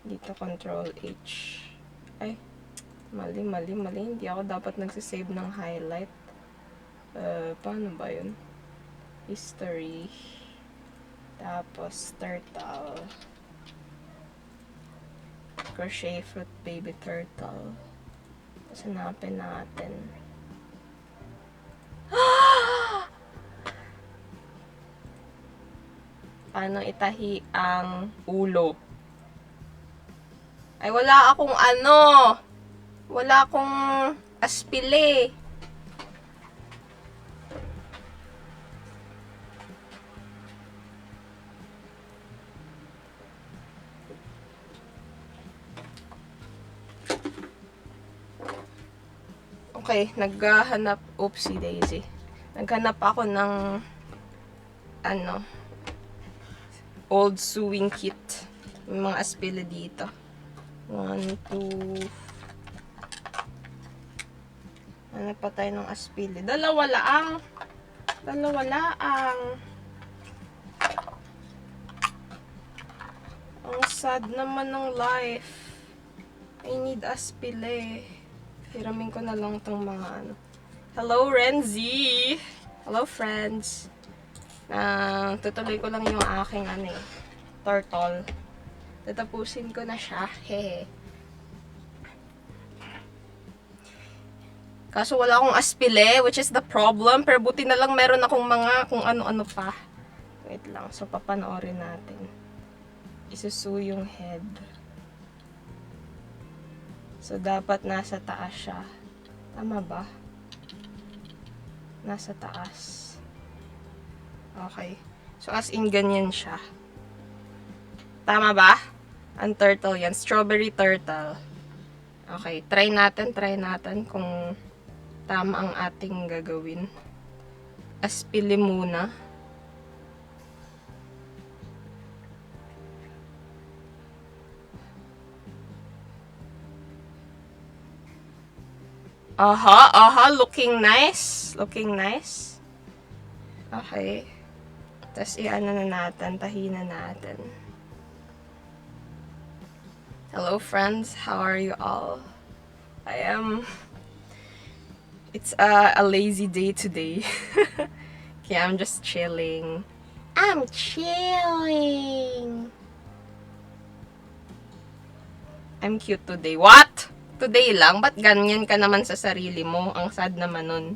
Dito, Control H. Ay, mali. Hindi ako dapat nagsisave ng highlight. Paano ba yun? History. Tapos, turtle. Crochet fruit baby turtle. Tapos, hanapin natin. Paano itahi ang ulo? Ay, wala akong ano. Wala akong aspile. Okay, naghahanap. Oopsie daisy. Naghanap ako ng ano, old sewing kit. May mga aspile dito. 1, 2. Hanap pa tayo ng aspile. Dalawa laang. Ang sad naman ng life. I need aspile. Hiramin ko na lang tong mga ano. Hello, Renzi! Hello, friends! Tutuloy ko lang yung aking turtle. Tatapusin ko na siya. Hehe. Kaso wala akong aspile, which is the problem. Pero buti na lang meron akong mga kung ano-ano pa. Wait lang. So, papanoorin natin. Isusu yung head. So, dapat nasa taas siya. Tama ba? Nasa taas. Okay. So, as in, ganyan siya. Tama ba? Ang turtle yan. Strawberry turtle. Okay. Try natin kung tama ang ating gagawin. Aspili muna. Looking nice. Okay. Tapos, i-ano na natin, tahin na natin. Hello, friends. How are you all? It's a lazy day today. Kaya I'm just chilling. I'm cute today. What? Today lang? Ba't ganyan ka naman sa sarili mo? Ang sad naman nun.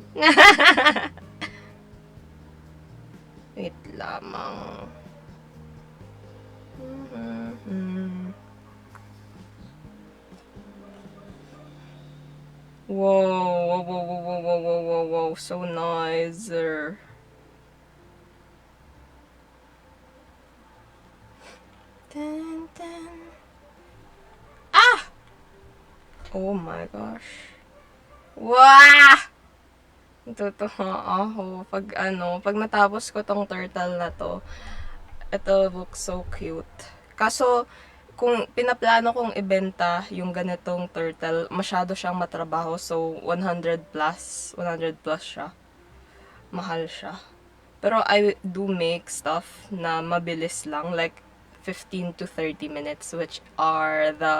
Wait lamang. Wow. So nice. Dun. Ah! Oh my gosh. Wow! Totoo ako. Pag natapos ko tong turtle na to, ito looks so cute. Kaso, kung pinaplano kong ibenta yung ganitong turtle, masyado siyang matrabaho. So, 100 plus siya. Mahal siya. Pero I do make stuff na mabilis lang. Like, 15 to 30 minutes, which are the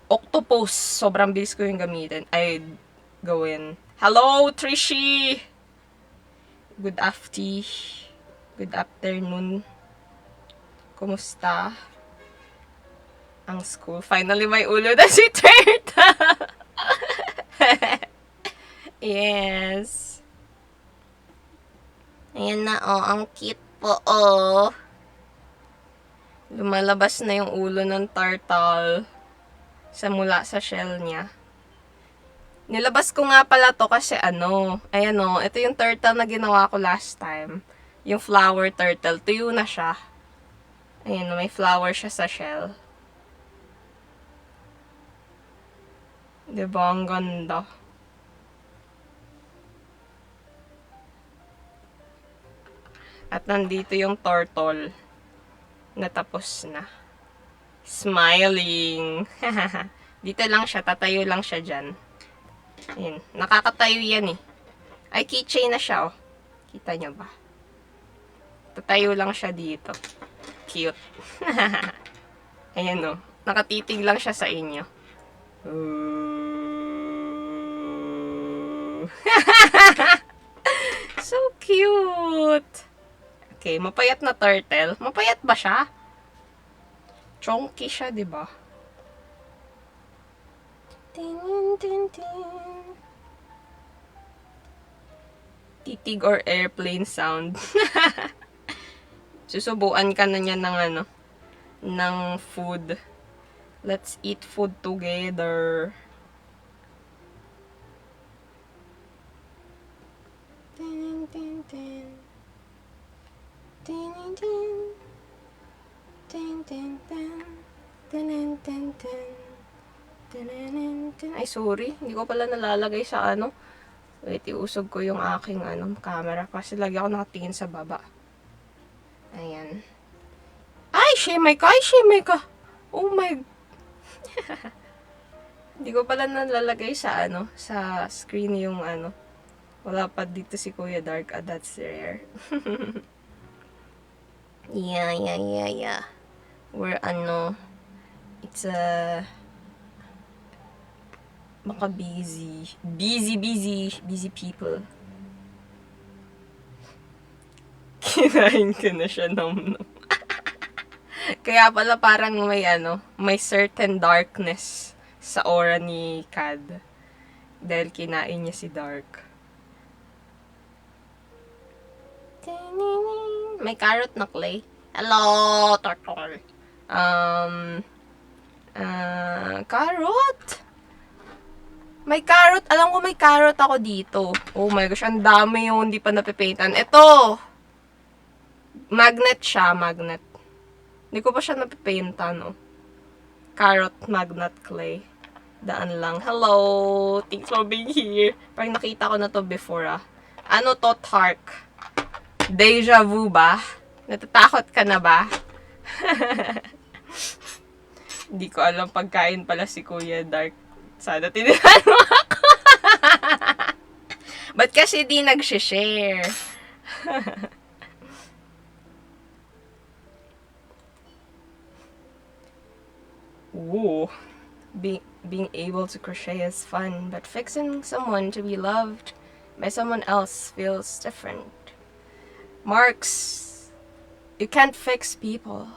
octopus. Sobrang bilis ko yung gamitin. Ay, gawin. Hello, Trishi! Good afternoon. Kumusta? Ang school. Finally, may ulo na si Turtle. Yes. Ayan na, ang cute po, Lumalabas na yung ulo ng turtle mula sa shell niya. Nilabas ko nga pala to kasi ayan ito yung turtle na ginawa ko last time. Yung flower turtle. Tuyo na siya. Ayan, may flower siya sa shell. Diba? Ang ganda. At nandito yung turtle. Natapos na. Smiling. Dito lang siya. Tatayo lang siya dyan. Ayan. Nakakatayo yan eh. Ay, keychain na siya Kita nyo ba? Tatayo lang siya dito. Cute. Ayan o. Nakatitig lang siya sa inyo. So cute! Okay, mapayat na turtle. Mapayat ba siya? Chonky siya, di ba? Titig or airplane sound. Susubuan ka na niya ng food. Let's eat food together. Tin, tin, tin. Tin, tin. Tin, tin, tin. Tin, tin, tin. Ay, sorry. Hindi ko pala nalalagay sa Wait, iusog ko yung aking camera kasi lagi ako nakatingin sa baba. Ayan. Ay, shemay ka! Ay, shemay ka! Oh my... Hindi ko pala nalalagay sa sa screen yung Wala pa dito si Kuya Dark. That's rare. Yeah. We're it's baka busy people. Kinain ko na siya nom. Kaya pala parang may certain darkness sa aura ni Cad. Dahil kinain niya si Dark. May carrot na Clay. Hello, turtle. Carrot? May carrot. Alam ko may carrot ako dito. Oh my gosh, ang dami yung hindi pa napipaintan. Ito! Magnet siya, magnet. Hindi ko pa siya napipaintan, no? Carrot magnet clay. Daan lang. Hello! Thanks for being here. Parang nakita ko na to before, Ano to, Tark? Deja vu ba? Natatakot ka na ba? Hindi ko alam pagkain pala si Kuya Dark. Sana tinihan mo ako. Ba't kasi di nag-share? Ooh. Being able to crochet is fun, but fixing someone to be loved by someone else feels different. Marks, you can't fix people.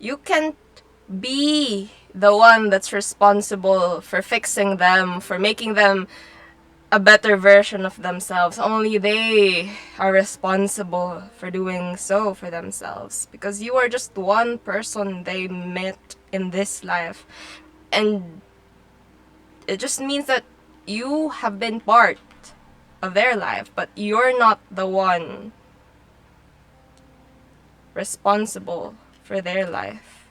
You can't be the one that's responsible for fixing them, for making them a better version of themselves. Only they are responsible for doing so for themselves. Because you are just one person they met in this life. And it just means that you have been part of their life, but you're not the one responsible for their life.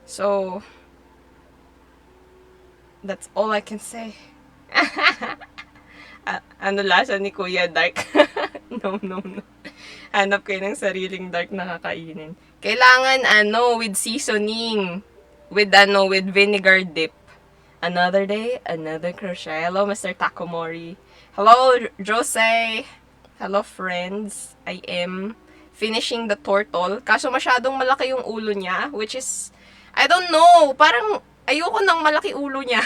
So, that's all I can say. Ano lasa ni Kuya Dark? No. Hanap kayo ng sariling Dark na kakainin. Kailangan with seasoning. With vinegar dip. Another day, another crochet. Hello, Mr. Takomori. Hello, Jose. Hello, friends. I am finishing the turtle. Kaso masyadong malaki yung ulo niya, which is, I don't know, parang ayoko ng malaki ulo niya.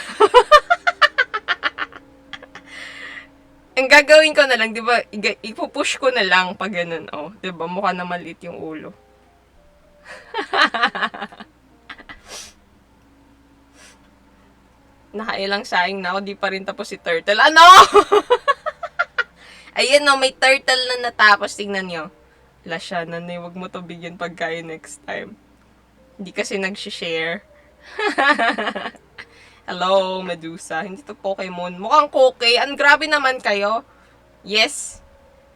Ang gagawin ko na lang, di ba, ipupush ko na lang pag ganun, di ba, mukha na maliit yung ulo. Nakailang saing na ako, di pa rin tapos si turtle. Ano? Ayan may turtle na natapos, tingnan nyo. Wala siya, nanay, wag mo to bigyan pagkain next time. Hindi kasi nag-share. Hello, Medusa. Hindi to Pokemon. Mukhang Koke. Ang grabe naman kayo. Yes.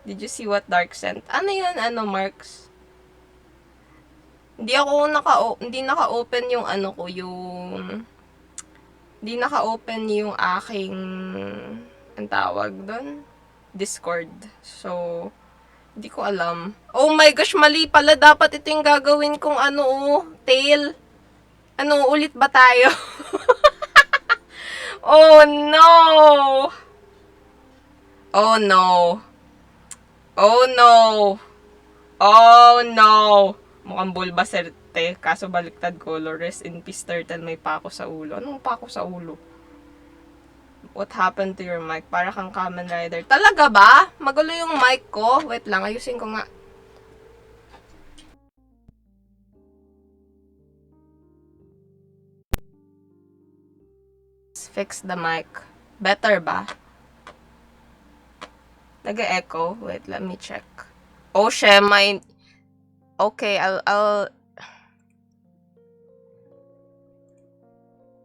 Did you see what Dark sent? Ano yun? Marks? Hindi naka-open yung hindi naka-open yung aking ang tawag doon? Discord. So, hindi ko alam. Oh my gosh, mali pala. Dapat ito yung gagawin kong tail. Ulit ba tayo? Oh no! Oh no! Oh no! Oh no! Mukhang Bulbaserte, kaso baliktad color. Rest in peace, turtle, may pako sa ulo. Anong pako sa ulo? What happened to your mic? Para kang Kamen Rider. Talaga ba? Magulo yung mic ko. Wait lang, ayusin ko nga. Fix the mic. Better ba? Nag-echo? Wait, let me check. Oh, my... Okay, I'll...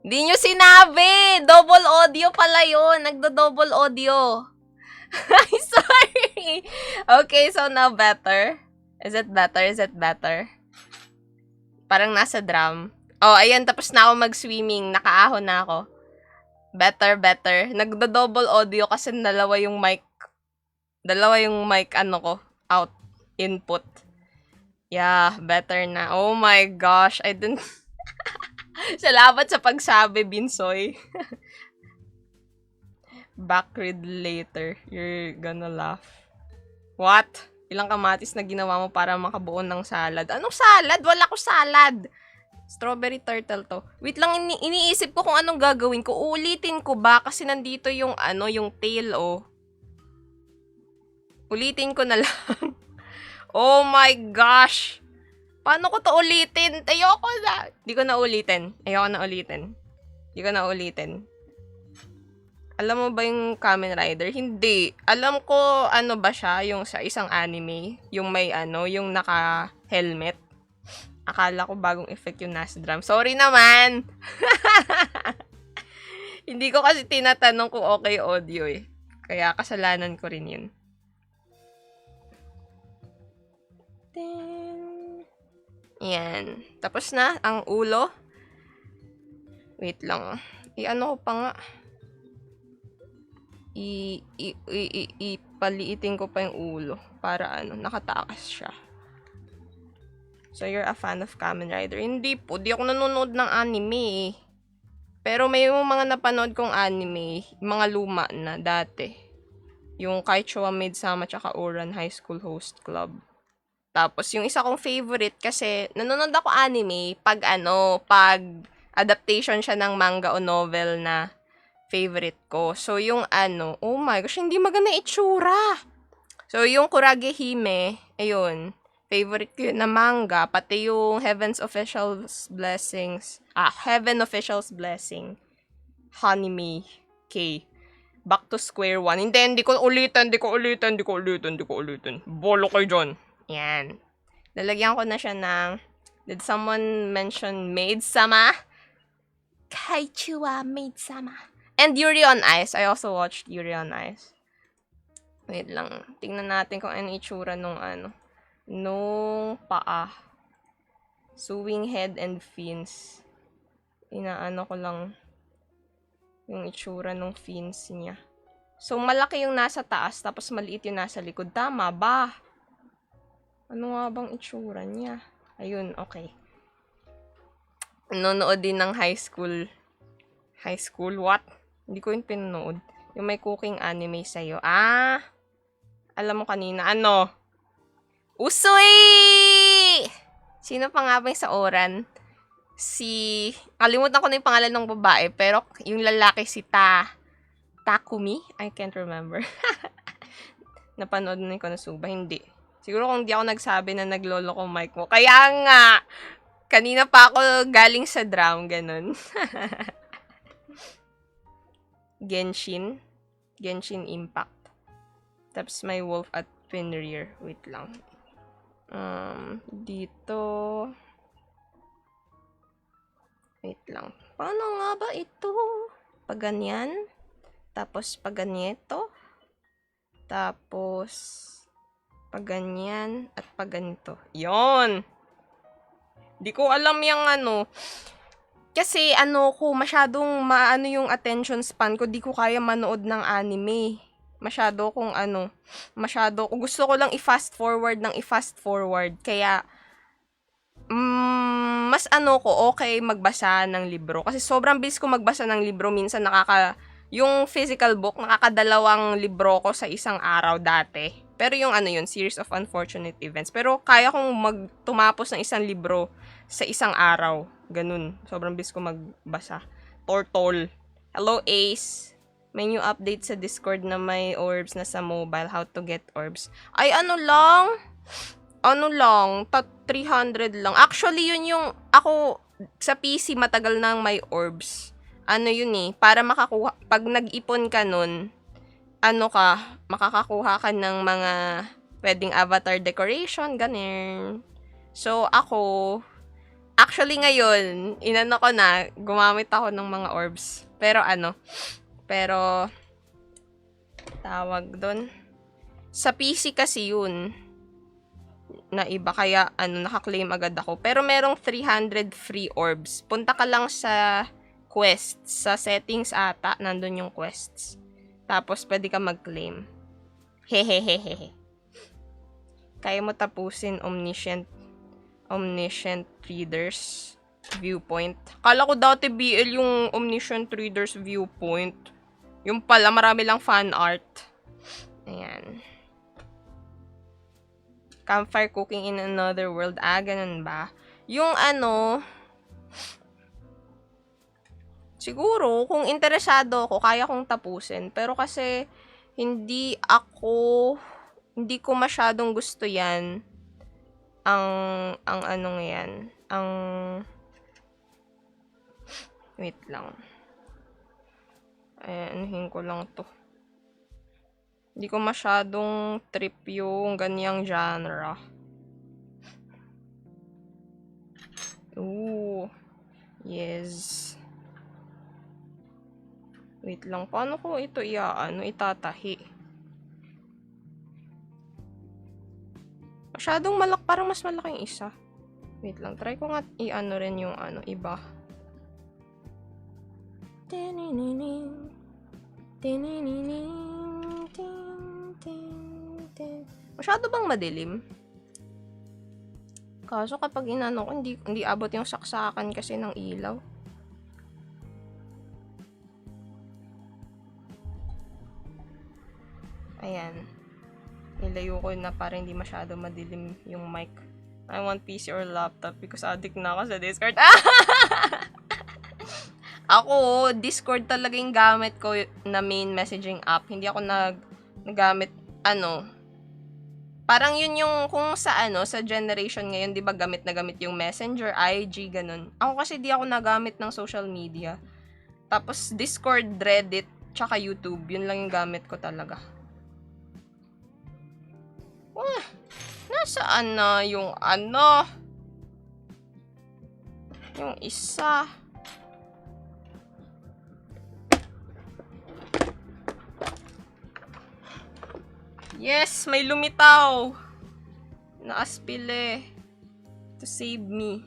Di nyo sinabi! Double audio pala yun. Nagdo-double audio. I'm sorry. Okay, so now better. Is it better? Is it better? Parang nasa drum. Oh, ayan. Tapos na ako mag-swimming. Nakaahon na ako. Better, better. Nagdo-double audio kasi dalawa yung mic. Dalawa yung mic, ano ko. Out. Input. Yeah, better na. Oh my gosh. I didn't... Salamat sa pagsabi, Binsoy. Backread later. You're gonna laugh. What? Ilang kamatis na ginawa mo para makabuo ng salad? Anong salad? Wala ko salad. Strawberry turtle to. Wait lang, iniisip ko kung anong gagawin ko. Ulitin ko ba? Kasi nandito yung ano, yung tail, oh. Ulitin ko na lang. Oh my gosh. Paano ko to ulitin? Ayoko na. Di ko na ulitin. Ayoko na ulitin. Di ko na ulitin. Alam mo ba yung Kamen Rider? Hindi. Alam ko ano ba siya, yung sa isang anime. Yung may ano, yung naka-helmet. Akala ko bagong effect yung nasa drum. Sorry naman! Hindi ko kasi tinatanong kung okay audio eh. Kaya kasalanan ko rin yun. Yan. Tapos na ang ulo. Wait lang. I-ano ko pa nga. Ipaliitin ko pa yung ulo. Para ano, nakatakas siya. So, you're a fan of Kamen Rider? Hindi po. Di ako nanonood ng anime eh. Pero may mga napanood kong anime. Mga luma na dati. Yung Kaichou Maid-sama tsaka Ouran High School Host Club. Tapos, yung isa kong favorite kasi nanonood ako anime pag adaptation siya ng manga o novel na favorite ko. So, yung oh my gosh, hindi maganda itsura. So, yung Kurage Hime, ayun, favorite ko yun na manga, pati yung Heaven Official's Blessing, Hanime K. Back to square one. Hindi ko ulitin. Bolo kayo dyan. Yan. Lalagyan ko na siya ng, did someone mention Maid-sama? Kaichou Maid-sama. And Yuri on Ice. I also watched Yuri on Ice. Wait lang. Tingnan natin kung ano itsura nung paa. Sewing head and fins. Inaano ko lang yung itsura nung fins niya. So, malaki yung nasa taas, tapos maliit yung nasa likod. Tama ba? Ano nga bang itsura niya? Ayun, okay. Nanonood din ng high school. High school? What? Hindi ko yun pinanood. Yung may cooking anime sa'yo. Alam mo kanina, ano? Usoy! Sino pa nga ba yung sa Ouran? Kalimutan ko na yung pangalan ng babae, pero yung lalaki si Takumi? I can't remember. Napanood na yung Konosuba? Hindi. Siguro kung di ako nagsabi na naglolo ko mic mo. Kaya nga, kanina pa ako galing sa drum, ganun. Genshin Impact. Tapos may wolf at Fenrir. Wait lang. Dito. Wait lang. Paano nga ba ito? Pag ganyan. Tapos pag ganito. Tapos pag ganyan at pag ganito. Yon. Di ko alam yung kasi ko masyadong maano yung attention span ko. Di ko kaya manood ng anime. Masyado gusto ko lang i-fast forward. Kaya mas okay magbasa ng libro. Kasi sobrang bilis ko magbasa ng libro. Minsan yung physical book, nakakadalawang libro ko sa isang araw dati. Pero yung ano yun, series of unfortunate events. Pero kaya kong tumapos ng isang libro sa isang araw. Ganun. Sobrang bis ko magbasa. Tortol. Hello, Ace. May new update sa Discord na may orbs na sa mobile. How to get orbs. Ay, ano lang? 300 lang. Actually, yun yung, ako, sa PC, matagal nang may orbs. Ano yun eh, para makakuha, pag nag-ipon ka nun, makakakuha ka ng mga pwedeng avatar decoration, ganun. So, ako, actually ngayon, gumamit ako ng mga orbs. Pero, tawag doon. Sa PC kasi yun, na iba, kaya, naka-claim agad ako. Pero merong 300 free orbs. Punta ka lang sa quests, sa settings ata, nandun yung quests. Tapos, pwede ka mag-claim. Hehehehe. Kaya mo tapusin Omniscient Readers Viewpoint. Kala ko dati BL yung Omniscient Readers Viewpoint. Yung pala, marami lang fan art. Ayan. Campfire cooking in another world. Ganun ba? Yung siguro, kung interesado ako, kaya kong tapusin. Pero kasi, hindi ko masyadong gusto yan. Wait lang. Anuhin ko lang to. Hindi ko masyadong trip yung ganyang genre. Ooh. Yes. Wait lang, paano ko ito itatahi? Masyadong parang mas malaking isa. Wait lang, try ko nga rin yung iba. Masyado bang madilim? Kaso kapag ko, hindi abot yung saksakan kasi ng ilaw. Ayan. Nilayo ko na para hindi masyado madilim yung mic. I want PC or laptop because addict na ako sa Discord. Ako, Discord talaga yung gamit ko na main messaging app. Hindi ako nagamit, parang yun yung kung sa generation ngayon, di ba gamit na gamit yung Messenger, IG, ganun. Ako kasi di ako nagamit ng social media. Tapos Discord, Reddit, tsaka YouTube, yun lang yung gamit ko talaga. Nasaan na yung yung isa. Yes, may lumitaw. Naaspile. To save me.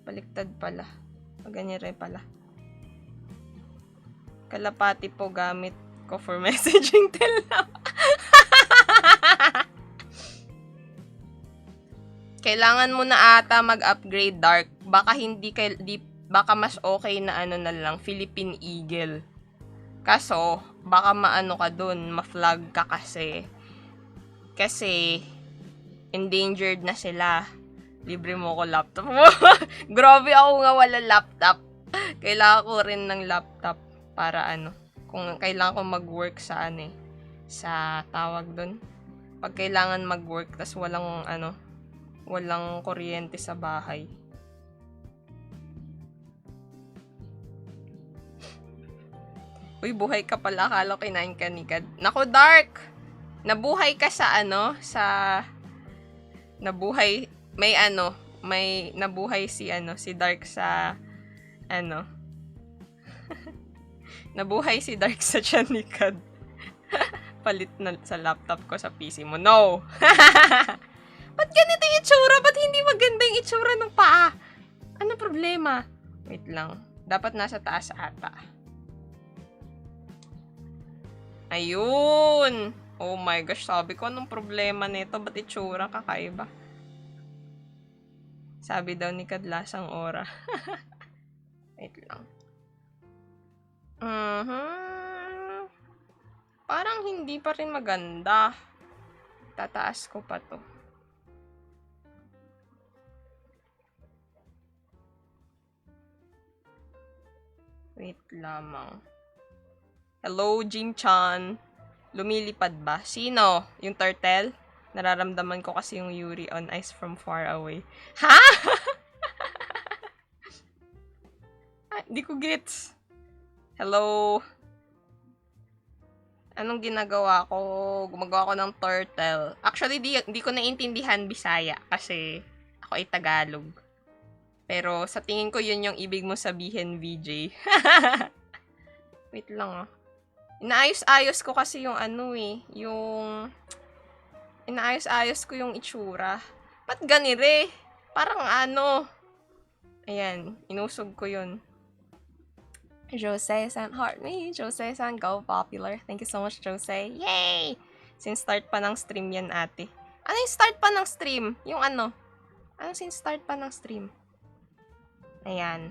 Baliktad pala. Ganyan rin pala. Kalapati po gamit ko for messaging till now. Kailangan mo na ata mag-upgrade, Dark. Baka mas okay na na lang, Philippine Eagle. Kaso, baka ka dun, ma-flag ka kasi. Kasi, endangered na sila. Libre mo ko laptop mo. Grabe, ako nga wala laptop. Kailangan ko rin ng laptop para kung kailangan ko mag-work sa sa tawag dun. Pag kailangan mag-work, tas walang kuryente sa bahay. Uy, buhay ka pala. Akala ko kinain ka ni Kad. Nako, Dark! Nabuhay ka sa nabuhay, may nabuhay si Dark sa nabuhay si Dark sa tiyan ni Kad. Palit na sa laptop ko sa PC mo. No! Ba't ganito yung itsura? Ba't hindi maganda yung itsura ng paa? Ano problema? Wait lang. Dapat nasa taas ata. Ayun! Oh my gosh, sabi ko, anong problema nito? Ba't itsura kakaiba? Sabi daw ni Kadlasang Ora. Wait lang. Parang hindi pa rin maganda. Tataas ko pa to. Wait lamang. Hello, Jin-chan. Lumilipad ba? Sino? Yung turtle? Nararamdaman ko kasi yung Yuri on Ice from far away. Ha? Hindi ko gets. Hello? Anong ginagawa ko? Gumagawa ko ng turtle. Actually, di ko naiintindihan Bisaya kasi ako ay Tagalog. Pero sa tingin ko yun yung ibig mo sabihin, VJ. Wait lang ah. Inaayos-ayos ko kasi yung ano eh. Inaayos-ayos ko yung itsura. Ba't ganire? Parang ano. Ayan, inusog ko yun. Jose-san, heart me. Jose-san, go popular. Thank you so much, Jose. Yay! Since start pa ng stream yan, ate. Ano yung start pa ng stream? Yung ano? Ano since start pa ng stream? Ayan.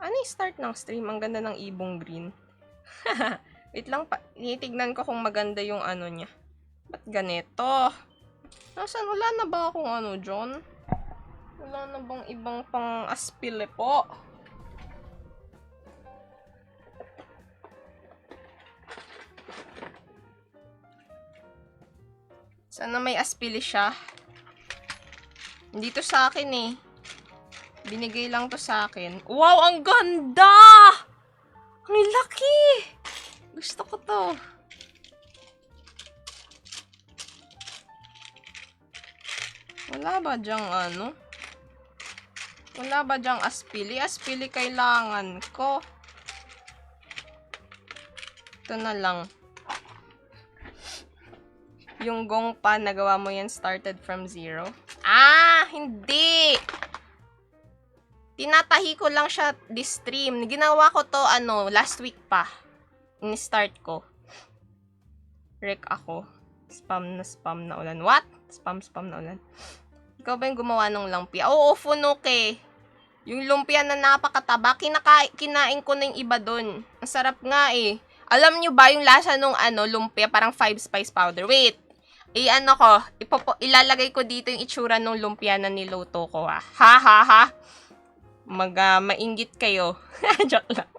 Ano yung start ng stream? Ang ganda ng ibong green. Wait lang, tinitignan ko kung maganda yung ano niya. Ba't ganito? Nasaan? Wala na ba akong ano, John? Wala na bang ibang pang-aspile po? Sana may aspili siya. Hindi to sa akin eh. Binigay lang to sa akin. Wow, ang ganda! Ang laki! Gusto ko to. Wala ba dyang ano? Wala ba dyang aspili? Aspili kailangan ko. Ito na lang. Yung gongpa, nagawa mo yan started from zero? Ah, hindi! Tinatahi ko lang siya this stream. Ginawa ko to, ano, last week pa. In-start ko. Rek ako. Spam na ulan. What? Spam na ulan. Ikaw ba yung gumawa ng lumpia? Oo, Funoke. Yung lumpia na napakataba, kinain ko na yung iba dun. Ang sarap nga eh. Alam nyo ba yung lasa nung ano, lumpia, parang 5 spice powder? Wait. Ano ko, ilalagay ko dito yung itsura ng lumpia na niluto ko ha. Ha. Mainggit kayo. Joke lang.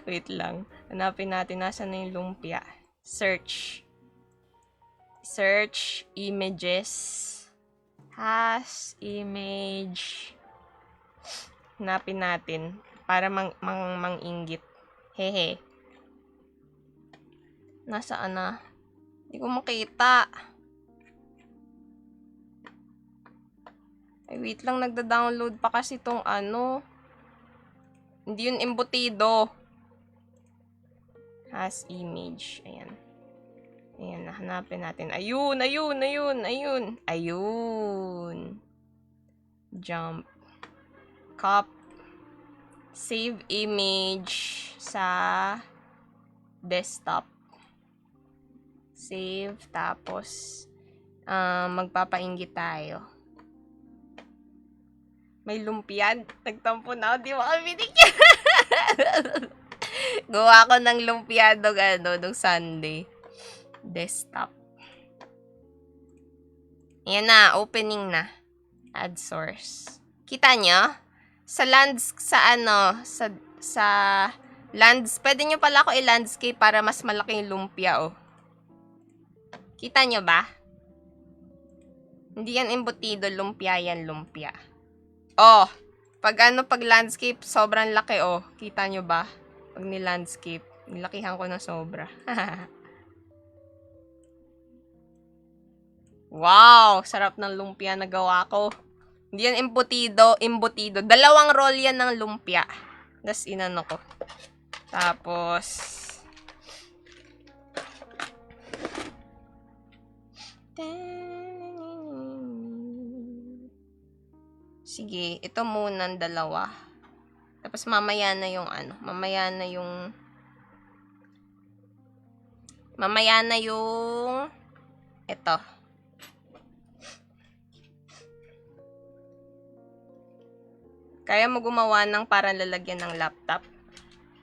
Wait lang. Hanapin natin nasa na yung lumpia. Search images. Has image. Hanapin natin para manginggit. Hehe. Nasaan na? Hindi ko makita. Ay, wait lang. Nagda-download pa kasi itong ano. Hindi yun embutido. Has image. Ayan. Ayan, hanapin natin. Ayun. Jump. Cop. Save image sa desktop. Save. Tapos, magpapainggit tayo. May lumpian. Nagtampo na ako. Di mo kami binigyan. Gawa ko ng lumpia nung Sunday. Desktop. Ayan na. Opening na. Add source. Kita nyo? Sa lands, pwede nyo pala ako i-landscape para mas malaki yung lumpia, oh. Kita nyo ba? Hindi yan embutido, lumpia yan, lumpia. Oh, pag landscape, sobrang laki, oh. Kita nyo ba? Pag ni-landscape, nilakihan ko na sobra. Wow, sarap ng lumpia na gawa ko. Hindi yan embutido. Dalawang roll yan ng lumpia. Das inano ko. Tapos, sige, ito muna ang dalawa. Tapos mamaya na yung ito. Kaya mo gumawa ng parang lalagyan ng laptop?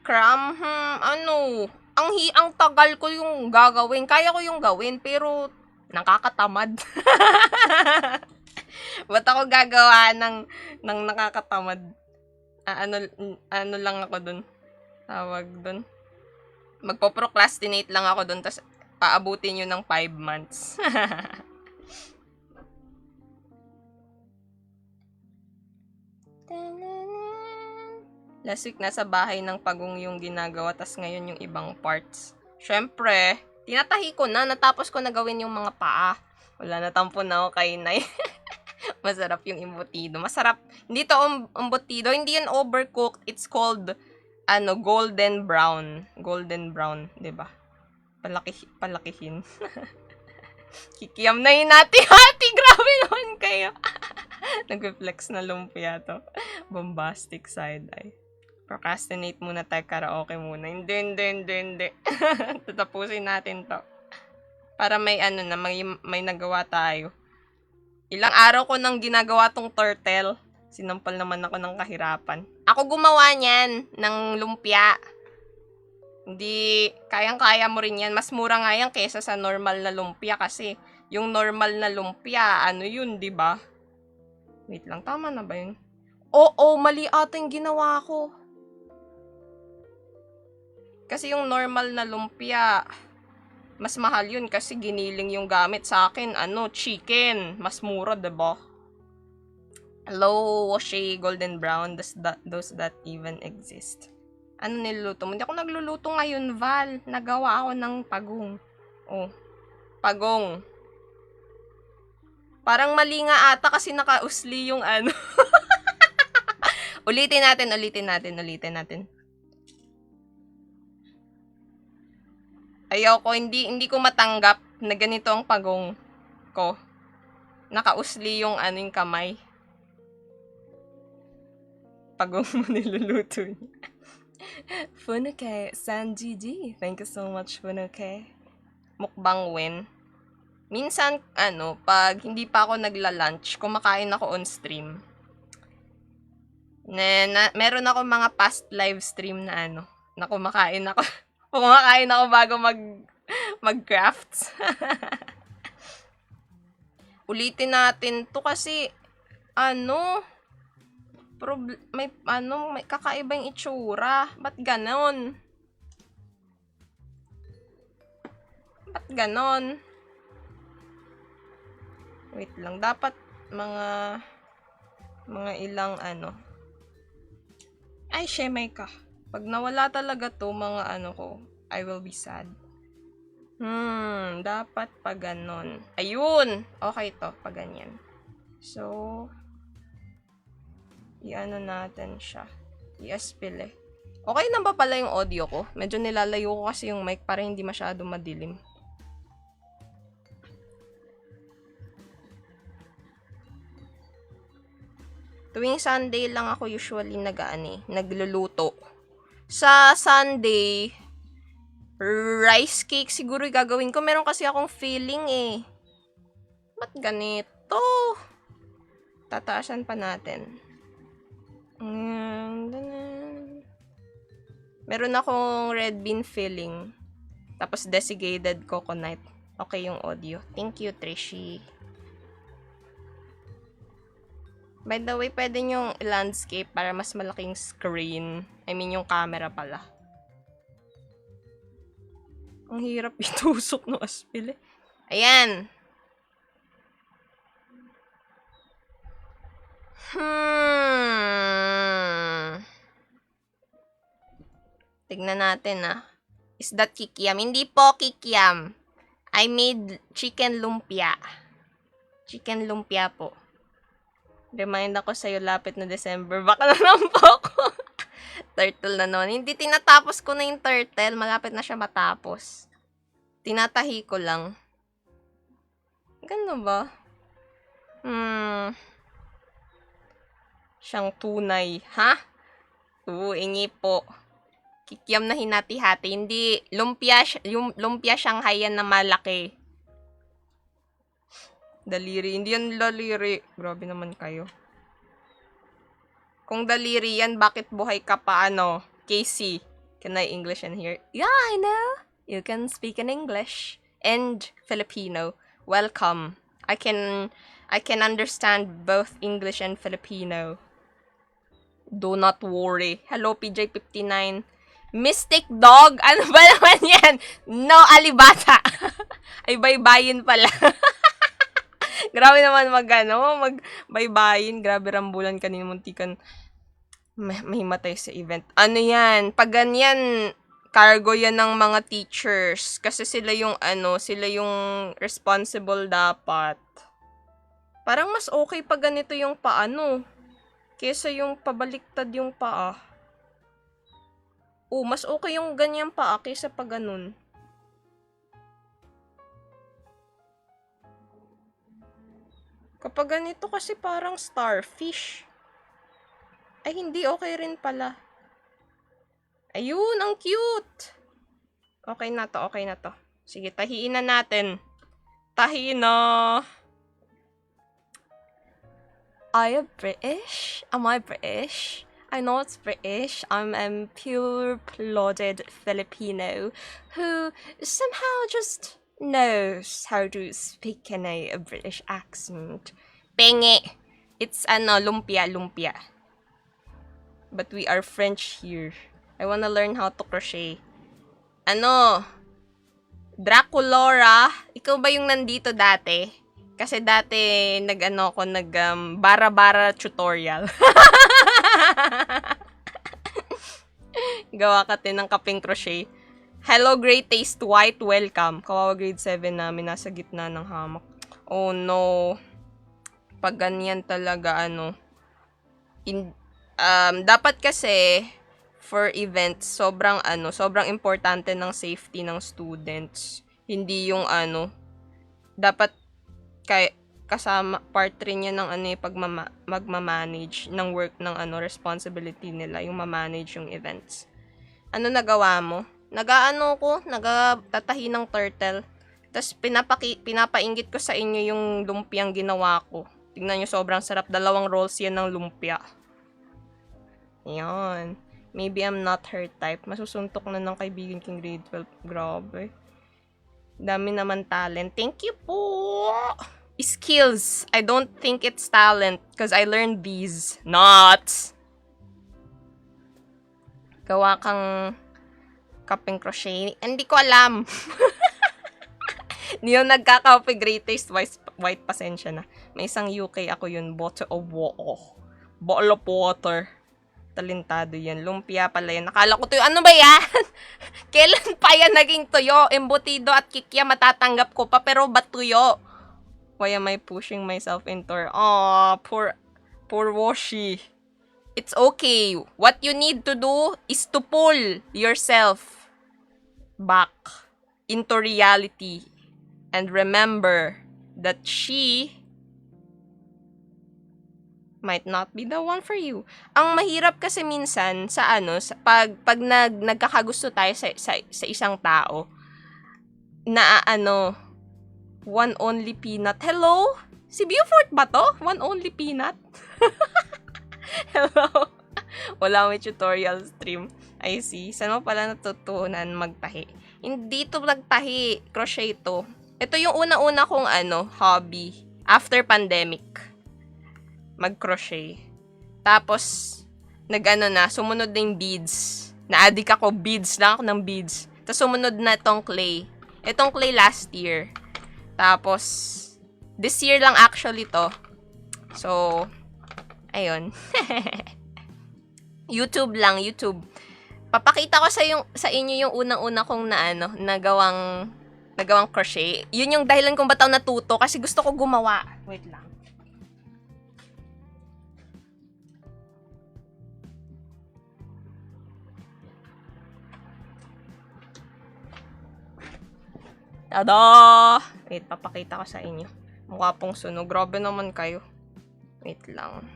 Cram? Ano? Ang tagal ko yung gagawin. Kaya ko yung gawin, pero nakakatamad. Ba't ako gagawa ng nakakatamad? Ano lang ako dun? Tawag dun? Magpo-procrastinate lang ako dun, tas paabutin yun ng 5 months. Last week, nasa bahay ng pagong yung ginagawa, tas ngayon yung ibang parts. Syempre, tinatahi ko na, natapos ko na gawin yung mga paa. Wala, natampo na ako kay Nay. Masarap yung embutido. Masarap. Hindi to embutido, hindi yan overcooked. It's called, golden brown. Golden brown, 'di ba? Palakihin. Kikiyam na yun hati-hati. Grabe naman kayo. Nag-flex na lumpia to. Bombastic side eye. Procrastinate muna tayo, karaoke muna. Hindi. Tatapusin natin to. Para may may nagawa tayo. Ilang araw ko nang ginagawa tong turtle. Sinampal naman ako ng kahirapan. Ako gumawa niyan ng lumpia. Hindi, kayang-kaya mo rin yan. Mas mura nga yan kaysa sa normal na lumpia kasi yung normal na lumpia, yun, di ba? Wait lang, tama na ba yun? Oo, mali ata yung ginawa ko. Kasi yung normal na lumpia, mas mahal yun kasi giniling yung gamit sa akin. Chicken. Mas mura, diba? Hello, Washi Golden Brown. Does that even exist? Ano niluluto mo? Hindi ako nagluluto ngayon, Val. Nagawa ako ng pagong. Oh, pagong. Parang mali nga ata kasi nakausli yung Ulitin natin. Ayoko, hindi ko matanggap na ganito ang pagong ko. Nakausli yung yung kamay. Pagong mo niluluto niya. Funuke, Sanjiji. Thank you so much, Funuke. Mukbang win. Minsan, pag hindi pa ako nagla-lunch, kumakain ako on stream. Meron ako mga past live stream na kumakain ako. Kumakain ako bago mag-crafts. Ulitin natin to kasi, may kakaibang itsura. Ba't ganon? Wait lang, dapat mga ilang Ay, shemay ka. Pag nawala talaga to, mga ko, I will be sad. Dapat pag ganon. Ayun! Okay to, pag ganyan. So, natin siya. I-aspile. Okay na ba pala yung audio ko? Medyo nilalayo ko kasi yung mic para hindi masyado madilim. Tuwing Sunday lang ako usually nagluluto. Sa Sunday, rice cake siguro yung gagawin ko. Meron kasi akong feeling Ba't ganito? Tataasan pa natin. Meron akong red bean filling. Tapos desiccated coconut. Okay yung audio. Thank you, Trishi. By the way, pwede yung landscape para mas malaking screen. I mean, yung camera pala. Ang hirap itusok ng aspil eh. Ayan. Tignan natin Is that kikiam? Hindi po kikiam. I made chicken lumpia. Chicken lumpia po. Remind ako sa'yo, lapit na December. Baka na naman po ako. Turtle na naman. Hindi, tinatapos ko na yung turtle. Malapit na siya matapos. Tinatahi ko lang. Gano ba? Siyang tunay. Ha? Ingi po. Kikiam na hinati-hati. Hindi, yung lumpia Shanghai yan na malaki. Daliri. Hindi yan laliri. Grabe naman kayo. Kung daliri yan, bakit buhay ka pa, ano? Casey, can I English in here? Yeah, I know. You can speak in English and Filipino. Welcome. I can understand both English and Filipino. Do not worry. Hello, PJ59. Mystic Dog? Ano ba naman yan? No, alibata. Ay, baybayin pala. Grabe naman magbaybayin. Grabe rambulan kanina, muntikan mahimatay sa event. Ano yan? Pag ganyan, cargo yan ng mga teachers. Kasi sila yung responsible dapat. Parang mas okay pag ganito yung paano. Kesa yung pabaliktad yung paa. Mas okay yung ganyan paa kesa pag ganun. Kapag ganito kasi parang starfish. Ay, hindi. Okay rin pala. Ayun, ang cute! Okay na to. Sige, tahiin na natin. Tahiin na! Are you British? Am I British? I'm not British. I'm a pure-blooded Filipino who somehow just knows how to speak in a British accent. Penge! It's lumpia. But we are French here. I wanna learn how to crochet. Draculora, ikaw ba yung nandito dati? Kasi dati bara-bara tutorial. Gawa ka ng kaping crochet. Hello, Great Taste White. Welcome. Kawawa grade 7 namin. Nasa gitna ng hamak. Oh, no. Pag ganyan talaga, dapat kasi, for events, sobrang importante ng safety ng students. Hindi yung dapat kasama, part rin yan ng magmamanage ng work ng responsibility nila, yung mamanage yung events. Ano nagawa mo? Nagtatahi ng turtle. Tapos pinapainggit ko sa inyo yung lumpiang ginawa ko. Tingnan nyo, sobrang sarap. 2 rolls yan ng lumpia. Yan. Maybe I'm not her type. Masusuntok na ng kaibigan kong grade 12. Grabe. Dami naman talent. Thank you po! Skills. I don't think it's talent because I learned these. Not! Gawa kang kapeng crochet. Hindi ko alam. Hindi yung nagkaka-copy Great Taste White. Pasensya na. May isang UK ako yun. Bottle of water. Talentado yan. Lumpia pala yan. Nakala ko tuyo. Ano ba yan? Kailan pa yan naging tuyo? Embutido at kikya matatanggap ko pa. Pero ba't tuyo? Why am I pushing myself into her? Aw, poor Washi. It's okay. What you need to do is to pull yourself back into reality. And remember that she might not be the one for you. Ang mahirap kasi minsan sa pag nagkakagusto tayo sa isang tao na one only peanut. Hello? Si Beaufort ba to? One only peanut? Hello? Wala may tutorial stream. I see. Saan mo pala natutunan magtahi? Hindi to nagtahi. Crochet to. Ito yung una-una kong hobby. After pandemic. Mag-crochet. Tapos, sumunod na yung beads. Na-addict ako, beads lang ako ng beads. Tapos sumunod na itong clay. Itong clay last year. Tapos, this year lang actually to. So, ayun. YouTube. Papakita ko sa inyo yung unang-una kong nagawang crochet. Yun yung dahilan kung ba't ako natuto kasi gusto ko gumawa. Wait lang. Tada! Wait, papakita ko sa inyo. Mukha pong sunog. Grabe naman kayo. Wait lang.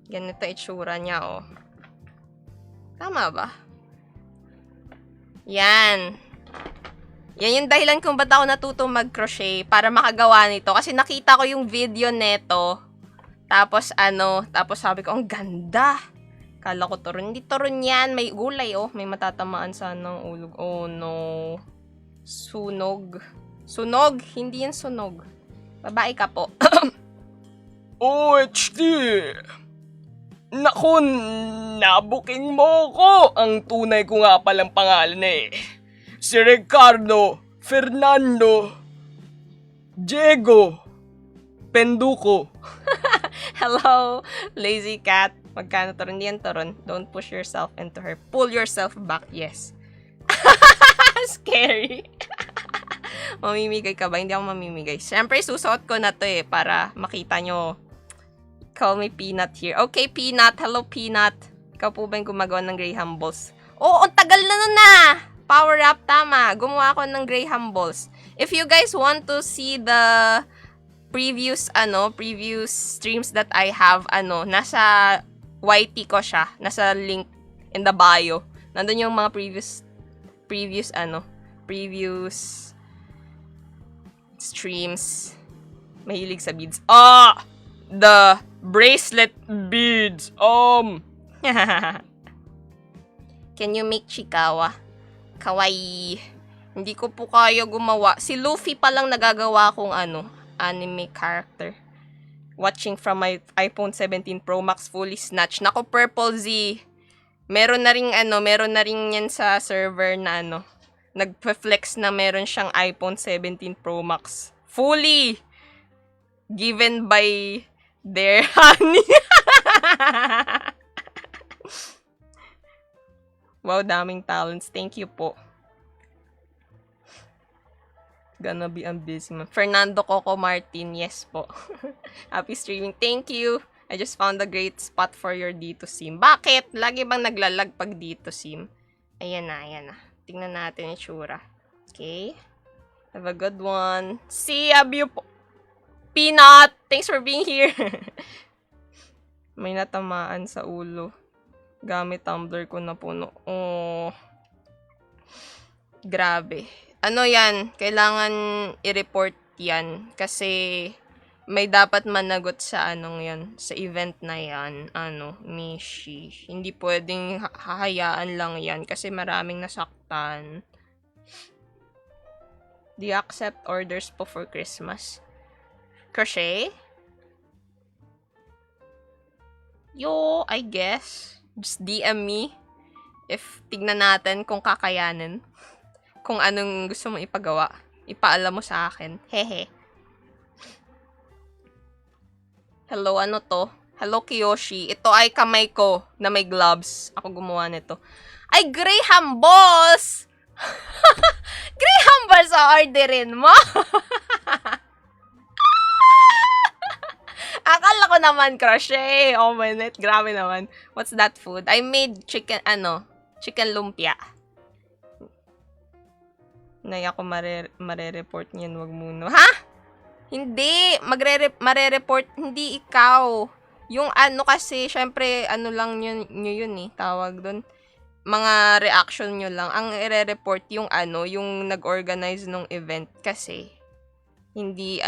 Ganito itsura niya, oh. Tama ba? Yan. Yan yung dahilan kung ba't ako natuto mag-crochet para makagawa nito. Kasi nakita ko yung video neto Tapos tapos sabi ko, ang ganda. Kala ko turon. Hindi turon yan. May gulay, oh. May matatamaan sana ng ulog. Oh, no. Sunog. Sunog? Hindi yan sunog. Babae ka po. OHD! Naku, nabuking mo ko! Ang tunay ko nga palang pangalan eh. Si Ricardo Fernando Diego Penduko. Hello, lazy cat. Magkano turon? Yan turon. Don't push yourself into her. Pull yourself back. Yes. Scary. Mamimigay ka ba? Hindi ako mamimigay. Siyempre, susuot ko na to eh para makita nyo. Call me Peanut here. Okay, Peanut. Hello, Peanut. Ikaw po ba yung gumagawa ng Graham Balls? Oo, ang tagal na nun na! Power up, tama. Gumawa ako ng Graham Balls. If you guys want to see the previous streams that I have, nasa YT ko siya. Nasa link in the bio. Nandun yung mga previous streams. Mahilig sa beads. The bracelet beads. Can you make Chikawa? Kawaii. Hindi ko po kaya gumawa. Si Luffy pa lang nagagawa kong anime character. Watching from my iPhone 17 Pro Max fully snatched. Nako, Purple Z. Meron na ring yan sa server na nagpa-flex na meron siyang iPhone 17 Pro Max. Fully given by their honey. Wow, daming talents. Thank you po. Gonna be busy man. Fernando Coco Martin, yes po. Happy streaming. Thank you. I just found a great spot for your dito sim. Bakit? Lagi bang naglalag pag dito sim? Ayan na. Tingnan natin yung tsura. Okay. Have a good one. See you po. Peanut! Thanks for being here. May natamaan sa ulo. Gamit tumbler ko na puno. Oh. Grabe. Yan? Kailangan i-report yan. Kasi may dapat managot sa yan. Sa event na yan. Mishi. Hindi pwedeng hahayaan lang yan. Kasi maraming nasaktan. Do you accept orders po for Christmas? Crochet? Yo, I guess. Just DM me. If tignan natin kung kakayanin. Kung anong gusto mong ipagawa. Ipaalam mo sa akin. Hehe. Hello, ano to? Hello, Kiyoshi. Ito ay kamay ko na may gloves. Ako gumawa nito. Ay, Graham Balls! Graham Balls orderin mo? Akala ko naman crochet. Oh, minute. Grabe naman. What's that food? I made chicken lumpia. Nay ako mare-report niyan, wag muna. Ha? Hindi. Mare-report. Hindi ikaw. Yung kasi, syempre, lang yun eh. Tawag doon. Mga reaction nyo lang. Ang i-report yung yung nag-organize ng event. Kasi, hindi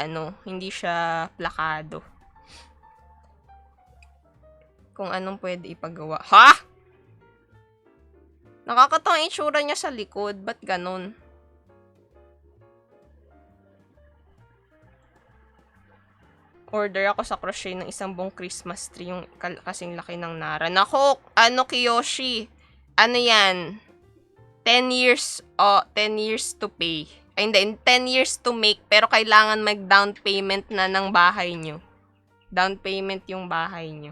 siya plakado. Kung anong pwede ipagawa. Ha? Nakakatawa yung itsura niya sa likod. Ba't ganun? Order ako sa crochet ng isang buong Christmas tree. Yung kasing laki ng Nara. Nako, Kiyoshi? Ano yan? 10 years to pay. Ay, hindi. 10 years to make. Pero kailangan mag-down payment na ng bahay nyo. Down payment yung bahay nyo.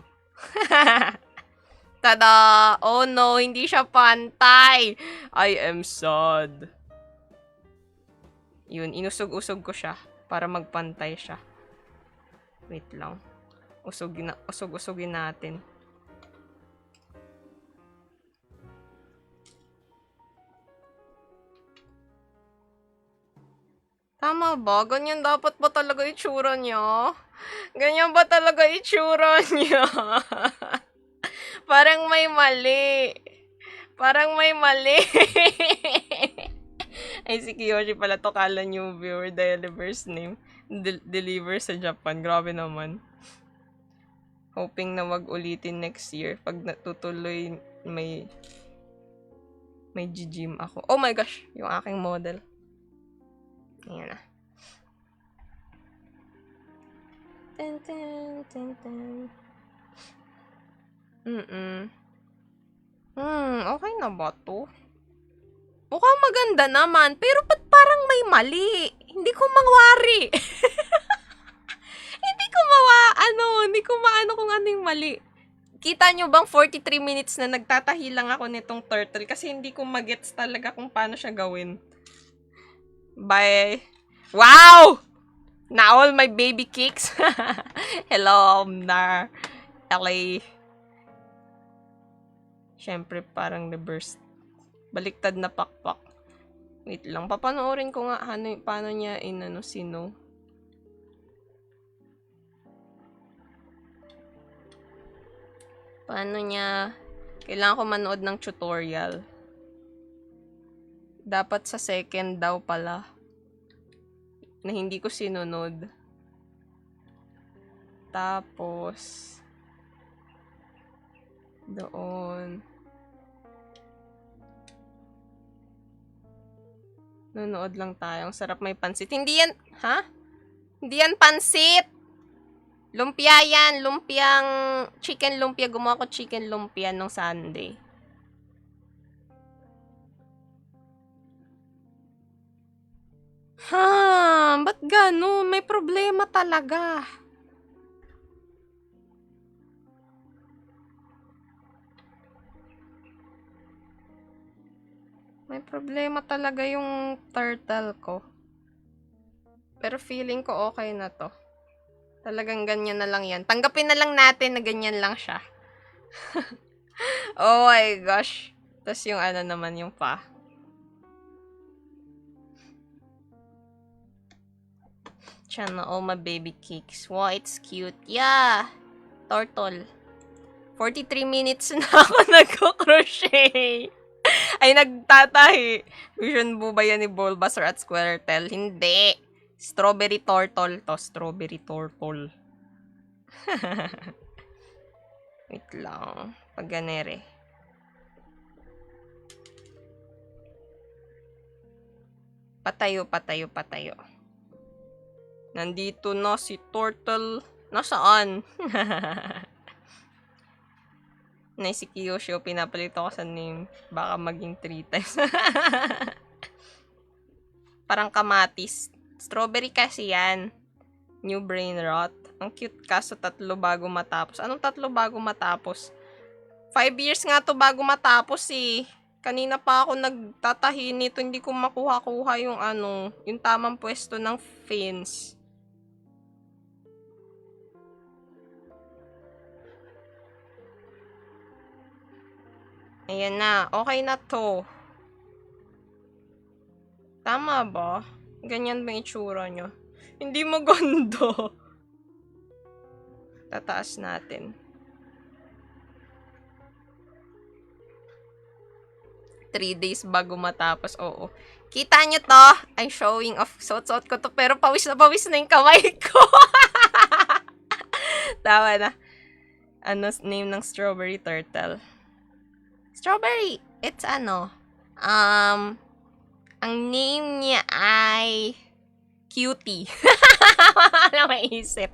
Tada! Oh no, hindi siya pantay. I am sad. Yun, inusog-usog ko siya para magpantay siya. Wait lang. Usog-usogin natin. Tama ba? Ganyan dapat ba talaga itsura niya? Ganyan ba talaga itsura niya? Parang may mali. Ay, si Kiyoshi pala to. Kala new viewer. Delivers name. Deliver sa Japan. Grabe naman. Hoping na wag ulitin next year. Pag natutuloy, may gym ako. Oh my gosh! Yung aking model. Ayan na. Ten, ten, ten, ten. Okay na ba to? Mukhang maganda naman, pero ba't parang may mali? Hindi ko mawari. Hindi ko maano kung ano yung mali. Kita nyo bang 43 minutes na nagtatahi lang ako nitong turtle kasi hindi ko magets talaga kung paano siya gawin. Bye. Wow! Na all my baby kicks. Hello, Omnar. LA. Siyempre, parang reverse. Baliktad na pakpak. Wait lang. Papanoorin ko nga paano niya sino. Paano niya. Kailangan ko manood ng tutorial. Dapat sa second daw pala. Na hindi ko sinunod. Tapos. Doon. Nanood lang tayo. Ang sarap may pansit. Hindi yan, ha? Hindi yan pansit! Lumpia yan. Lumpiang, chicken lumpia. Gumawa ko chicken lumpia nung Sunday. Ba't gano'n? May problema talaga. May problema talaga yung turtle ko. Pero feeling ko okay na to. Talagang ganyan na lang yan. Tanggapin na lang natin na ganyan lang siya. Oh my gosh. Tapos yung naman yung pa. Channel all my baby cakes. Wow, it's cute. Yeah. Turtle. 43 minutes na ako nagko-crochet. Ay, nagtatahi. Vision mo ba yan ni Bulbasaur at Squirtle? Hindi. Strawberry turtle to. Strawberry turtle. Wait lang. Pagganere. Patayo. Nandito na si Turtle. Nasaan? Na si Kyosho, pinapalito ko sa name. Baka maging 3 times. Parang kamatis. Strawberry kasi yan. New brain rot. Ang cute kaso 3 bago matapos. Anong 3 bago matapos? 5 years nga to bago matapos eh. Kanina pa ako nagtatahi nito. Hindi ko makuha-kuha yung yung tamang pwesto ng fins. Ayan na. Okay na to. Tama ba? Ganyan ba yung itsura nyo? Hindi maganda. Tataas natin. 3 days bago matapos. Oo. Kita nyo to? I'm showing off. Suot-suot ko to. Pero pawis na yung kamay ko. Tawa na. Name ng strawberry turtle? Strawberry. It's ang name niya ay Cutie. Wala maisip.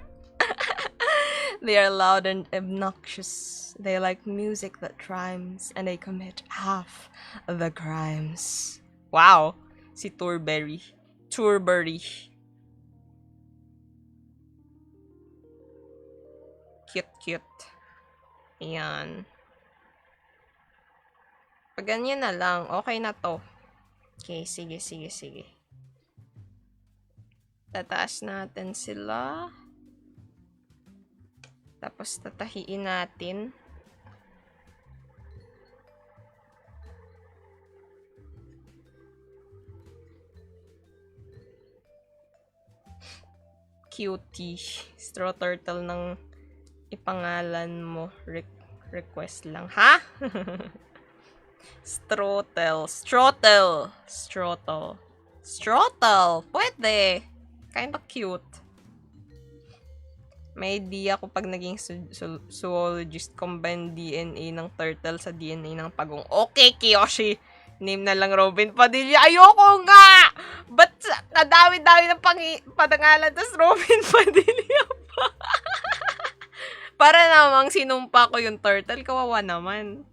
They are loud and obnoxious. They like music that rhymes and they commit half the crimes. Wow. Si Turberry. Cute. Ayan. Pag ganyan na lang, okay na to. Okay, sige. Tataas natin sila. Tapos tatahiin natin. Cutie. Straw turtle ng ipangalan mo. Request lang. Ha? Strotel. Pwede. Kinda cute. May idea ko pag naging zoologist, combine DNA ng turtle sa DNA ng pagong. Okay, Kiyoshi! Name na lang Robin Padilla. Ayoko nga! Ba't kadami-dami ng padangalan tas Robin Padilla pa? Para namang sinumpa ko yung turtle, kawawa naman.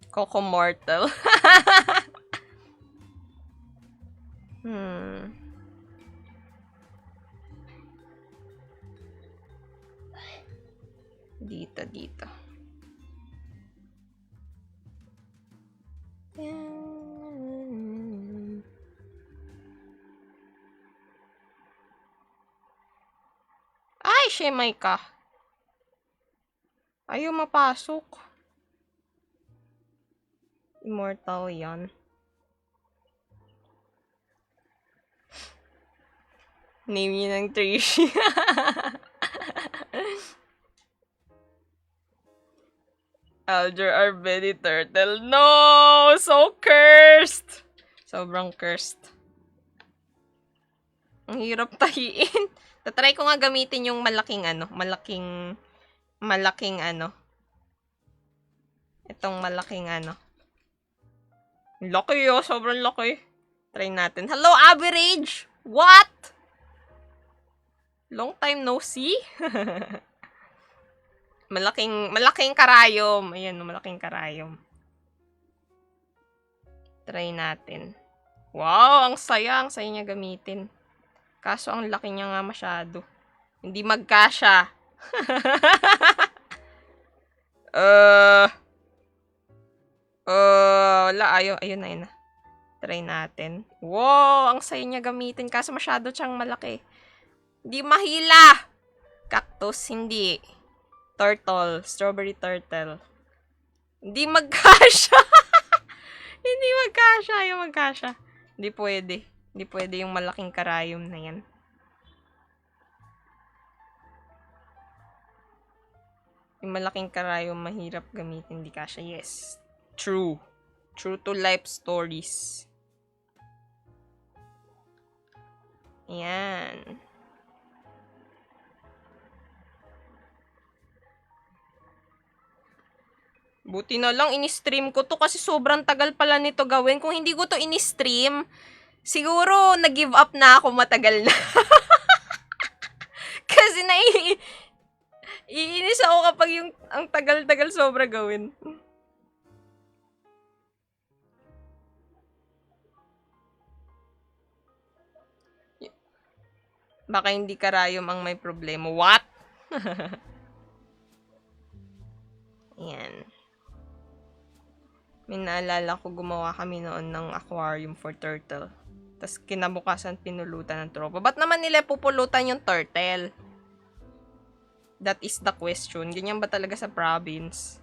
Coco Mortal. Dito. Ay, shemay ka. Ayaw mapasok. Immortal yan. Name yun ng Trish. Alger Arbeni Turtle. No! So cursed! Sobrang cursed. Ang hirap tahiin. Tatry ko nga gamitin yung malaking itong malaking laki oh, sobrang laki. Try natin. Hello, average! What? Long time no see? malaking karayom. Ayan, malaking karayom. Try natin. Wow, ang saya niya gamitin. Kaso ang laki niya nga masyado. Hindi magkasya. Wala. Ayun na. Try natin. Wow, ang saya niya gamitin. Kaso masyado siyang malaki. Hindi mahila. Cactus, hindi. Turtle. Strawberry turtle. Hindi magkasya. Hindi magkasya. Hindi pwede. Hindi pwede yung malaking karayom na yan. Yung malaking karayom, mahirap gamitin. Hindi kasya. Yes. True. True to life stories. Ayan. Buti na lang, in-stream ko to kasi sobrang tagal pala nito gawin. Kung hindi ko to in-stream, siguro nag-give up na ako matagal na. Kasi iinis ako kapag ang tagal-tagal sobra gawin. Baka hindi karayom ang may problema. What? Ayan. May naalala ko, gumawa kami noon ng aquarium for turtle. Tapos kinabukasan pinulutan ng tropa. Ba't naman nila pupulutan yung turtle? That is the question. Ganyan ba talaga sa province?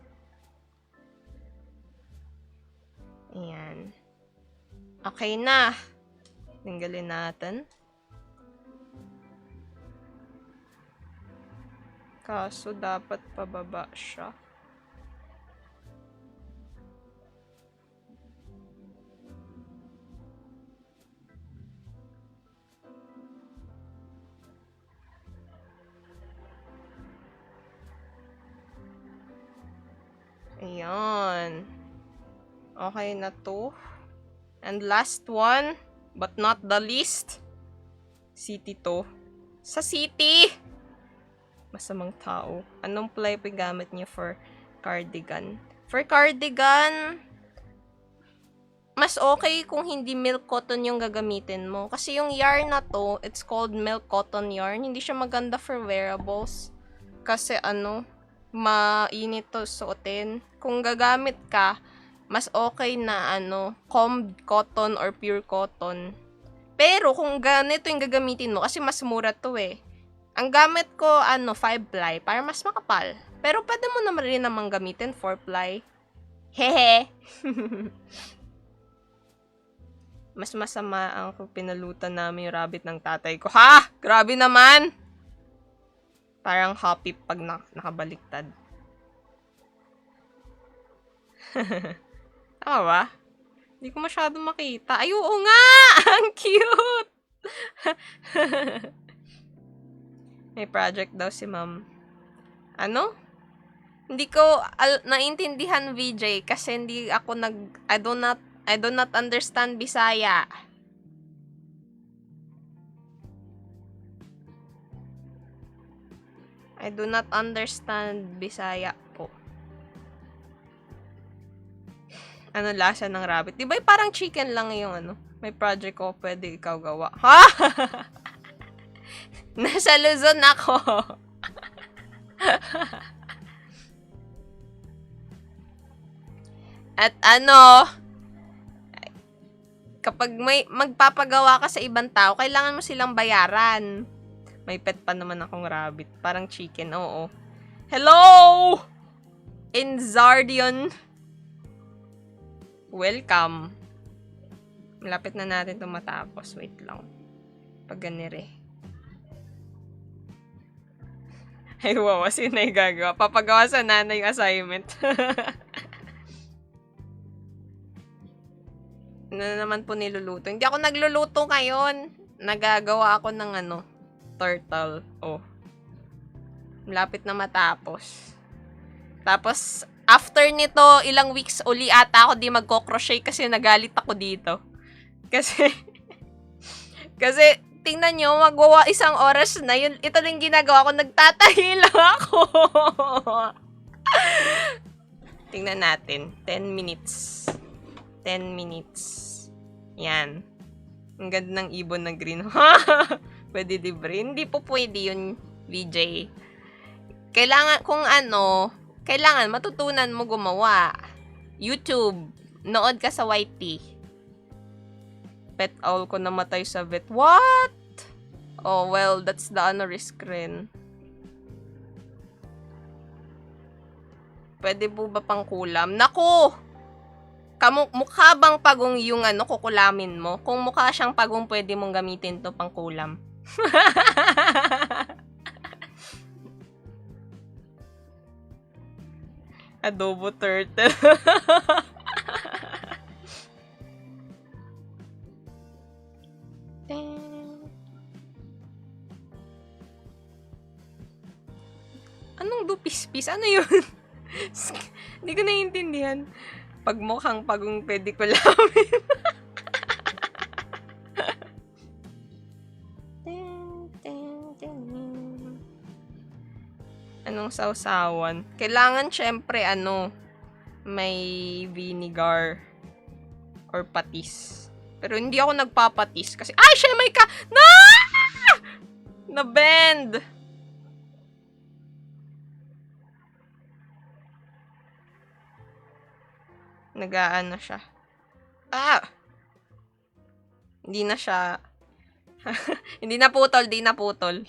Ayan. Okay na. Tinggalin natin. Kaso dapat pababa siya. Ayan. Okay na to. And last one, but not the least, city to. Sa city! Masamang tao. Anong ply gamit niya for cardigan? For cardigan, mas okay kung hindi milk cotton yung gagamitin mo. Kasi yung yarn na to, it's called milk cotton yarn. Hindi siya maganda for wearables. Kasi mainit to suotin. Kung gagamit ka, mas okay na combed cotton or pure cotton. Pero kung ganito yung gagamitin mo, kasi mas mura to eh. Ang gamit ko, 5-ply, para mas makapal. Pero pwede mo naman rin namang gamitin 4-ply. Hehe. Mas masama ang pinalutan namin yung rabbit ng tatay ko. Ha! Grabe naman! Parang happy pag nakabaliktad. Tama ba? Hindi ko masyado makita. Ay, oo nga! Ang cute! May project daw si ma'am. Ano? Hindi ko naintindihan, VJ, kasi hindi ako I do not understand Bisaya. I do not understand Bisaya po. Ano lasa ng rabbit? Di ba parang chicken lang yung ano? May project ko, pwede ikaw gawa. Ha? Nasa Luzon ako. At ano, kapag may magpapagawa ka sa ibang tao, kailangan mo silang bayaran. May pet pa naman akong rabbit. Parang chicken, oo. Hello! Enzardion. Welcome. Malapit na natin ito matapos. Wait lang. Pag ganire. Ay, wow. Sino na gagawa? Papagawa sa nanay yung assignment. Ano na naman po niluluto? Hindi ako nagluluto ngayon. Nagagawa ako ng ano, turtle. Oh. Malapit na matapos. Tapos, after nito, ilang weeks uli ata ako di magko-crochet kasi nagalit ako dito. Kasi, tingnan nyo, magwawa 1 oras na yun. Ito lang ginagawa ko, nagtatahi lang ako. Tingnan natin. 10 minutes. 10 minutes. Yan. Ang ganda ng ibon na green. Pwede libre? Hindi po pwede yun, VJ. Kailangan, kung ano, kailangan matutunan mo gumawa. YouTube. Nood ka sa YT. Pet owl ko namatay sa vet. What? Oh, well, that's the risk rin. Pwede po ba pang kulam? Naku! Mukha bang pagong yung ano, kukulamin mo? Kung mukha siyang pagong, pwede mong gamitin to pang kulam. Adobo turtle. Anong dupis-pis? Ano yun? Hindi ko naiintindihan. Pag mukhang pagong pwede ko lamin. Anong sausawan? Kailangan syempre ano, may vinegar or patis. Pero hindi ako nagpapatis kasi ay, siya may ka na-bend. Nagaan na siya. Hindi na siya. Hindi na putol, di na putol.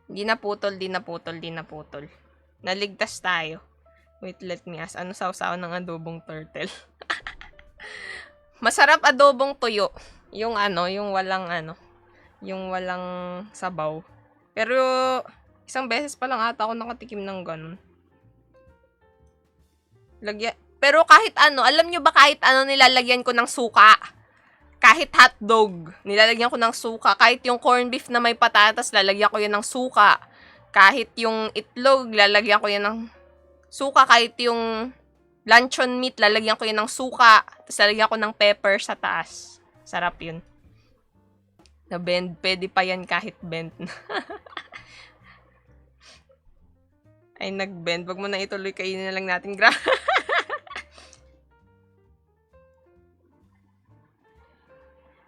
Di na putol, di na putol, di na putol. Naligtas tayo. Wait, let me ask. Ano sausaw ng adobong turtle? Masarap adobong tuyo. Yung ano, yung walang ano, yung walang sabaw. Pero, isang beses pa lang ata ako nakatikim ng ganun. Pero kahit ano, alam nyo ba kahit ano nilalagyan ko ng suka? Kahit hotdog, nilalagyan ko ng suka. Kahit yung corned beef na may patatas, lalagyan ko yun ng suka. Kahit yung itlog, lalagyan ko yun ng suka. Kahit yung luncheon meat, lalagyan ko yun ng suka. Tapos lalagyan ko ng pepper sa taas. Sarap yun. Na-bend. Pwede pa yan kahit bent. Ay, nag-bend. Wag mo na ituloy, kainin na lang natin.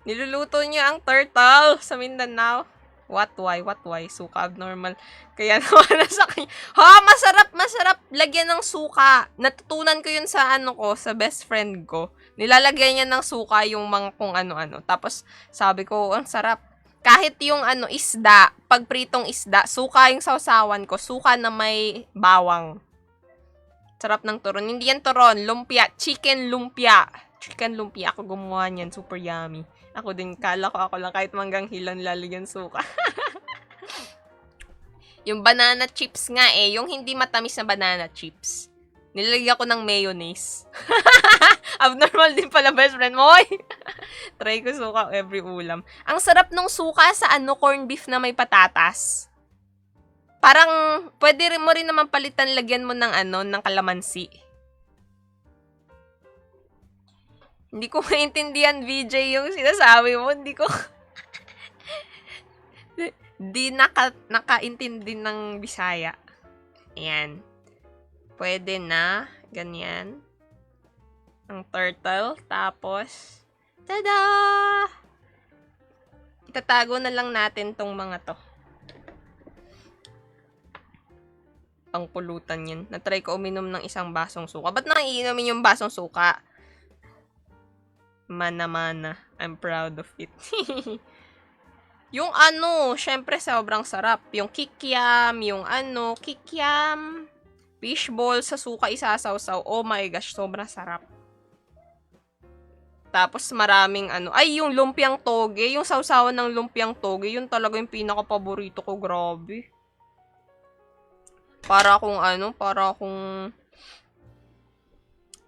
Niluluto niya ang turtle sa Mindanao. What why? Suka abnormal. Kaya naman na sa kanya. Ha, masarap. Lagyan ng suka. Natutunan ko yun sa ano ko, sa best friend ko. Nilalagyan niya ng suka yung mga kung ano-ano. Tapos sabi ko, ang sarap. Kahit yung ano, isda, pag pritong isda, suka yung sausawan ko. Suka na may bawang. Sarap ng turon. Hindi yan turon, lumpia. Chicken lumpia. chicken lumpia. Ako gumawa niyan. Super yummy. Ako din, kala ko ako lang. Kahit manggang hilan, lalagyan suka. Yung banana chips nga eh. Yung hindi matamis na banana chips. Nilagyan ko ng mayonnaise. Abnormal din pala, best friend mo. Try ko suka every ulam. Ang sarap nung suka sa corned beef na may patatas. Parang, pwede mo rin naman palitan, lagyan mo ng ng kalamansi. Hindi ko maintindihan, VJ, yung sinasabi mo. Hindi ko... Di nakaintindi ng Bisaya. Ayan. Pwede na. Ganyan. Ang turtle. Tapos, tada! Itatago na lang natin tong mga to. Ang pulutan yan. Na-try ko uminom ng isang basong suka. Ba't naiinumin yung basong suka? Mana-mana. I'm proud of it. Yung syempre sobrang sarap. Yung kikiam, kikiam, fishball sa suka isasawsaw. Oh my gosh, sobrang sarap. Tapos maraming ay yung lumpiang toge, yung sawsawan ng lumpiang toge, yun talaga yung pinaka-paborito ko, grabe. Para akong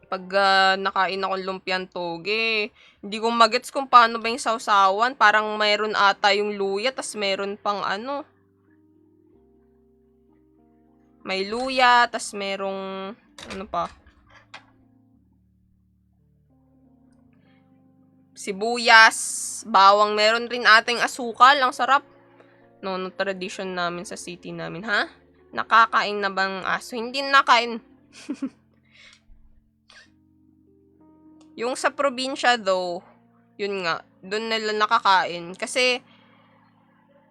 pag nakain ako lumpiang toge, hindi ko magets kung paano ba yung sawsawan. Parang mayroon ata yung luya, tas meron pang may luya, tas merong, pa? Sibuyas, bawang, meron rin ating asukal. Ang sarap. No, tradition namin sa city namin, ha? Nakakain na bang aso? Hindi nakain. Yung sa probinsya though, yun nga, doon nila nakakain. Kasi,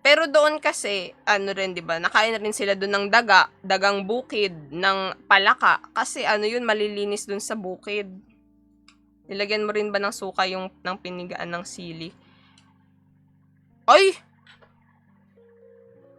pero doon kasi, rin, di ba, nakain rin sila doon ng dagang bukid, ng palaka. Kasi yun, malilinis doon sa bukid. Nilagyan mo rin ba ng suka yung ng pinigaan ng sili? Ay!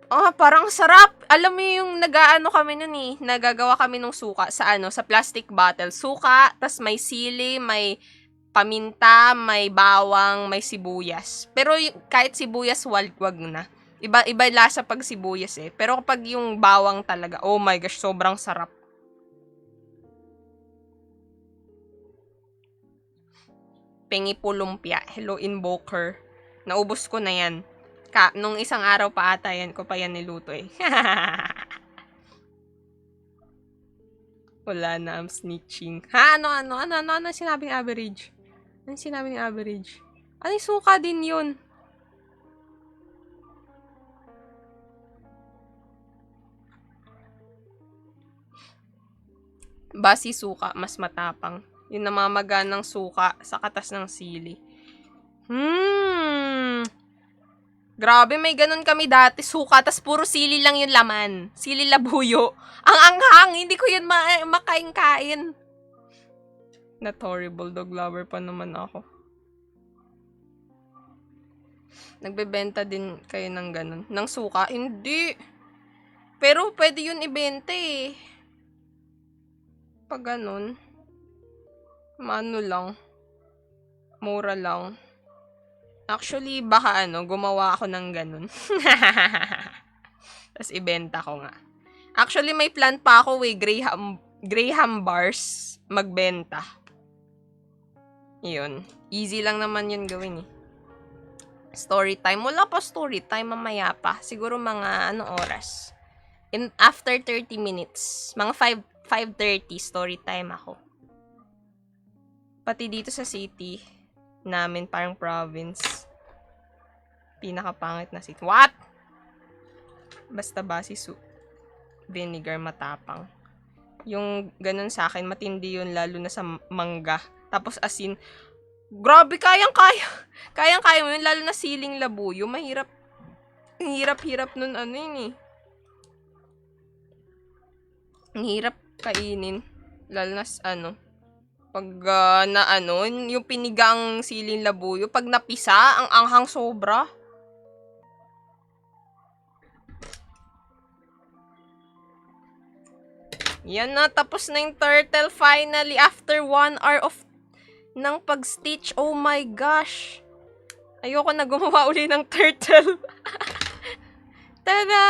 Parang sarap. Alam mo yung kami nun eh. Nagagawa kami ng suka sa sa plastic bottle. Suka, tas may sili, may paminta, may bawang, may sibuyas. Pero kahit sibuyas, wag na. Iba lasa pag sibuyas eh. Pero kapag yung bawang talaga, oh my gosh, sobrang sarap. Pengi po lumpia. Hello, Invoker. Naubos ko na yan. Nung isang araw pa ata yan ko pa yan niluto eh. Wala na, I'm snitching. Ha? Ano sinabing average? Ano sinabing average? Ano yung suka din yun? Basi suka, mas matapang. Yung namamaga ng suka sa katas ng sili. Grabe, may ganun kami dati. Suka, tas puro sili lang yung laman. Sili labuyo. Ang anghang, hindi ko yun makain-kain. Not horrible, dog lover pa naman ako. Nagbebenta din kayo ng ganun. Ng suka? Hindi. Pero pwede yun ibenta eh. Pag ganun. Lang. Mura lang. Actually, baka gumawa ako ng ganun. Tapos ibenta ko nga. Actually, may plan pa ako Graham bars magbenta. Yun. Easy lang naman yun gawin eh. Story time. Wala pa story time, mamaya pa. Siguro mga oras. After 30 minutes. Mga 5:30 story time ako. Pati dito sa city namin, parang province. Pinakapangit na city. What? Basta basi vinegar matapang. Yung ganun sa akin, matindi yun, lalo na sa mangga. Tapos asin, grabe, kayang-kaya. Kayang-kaya mo yun, lalo na siling labuyo. Mahirap. Ang hirap-hirap nun yun eh. Ang hirap kainin. Lalo na pag yung pinigang siling labuyo, pag napisa, ang anghang sobra. Yan na, tapos na yung turtle finally after 1 hour of ng pag-stitch. Oh my gosh! Ayoko na gumawa uli ng turtle. Tada!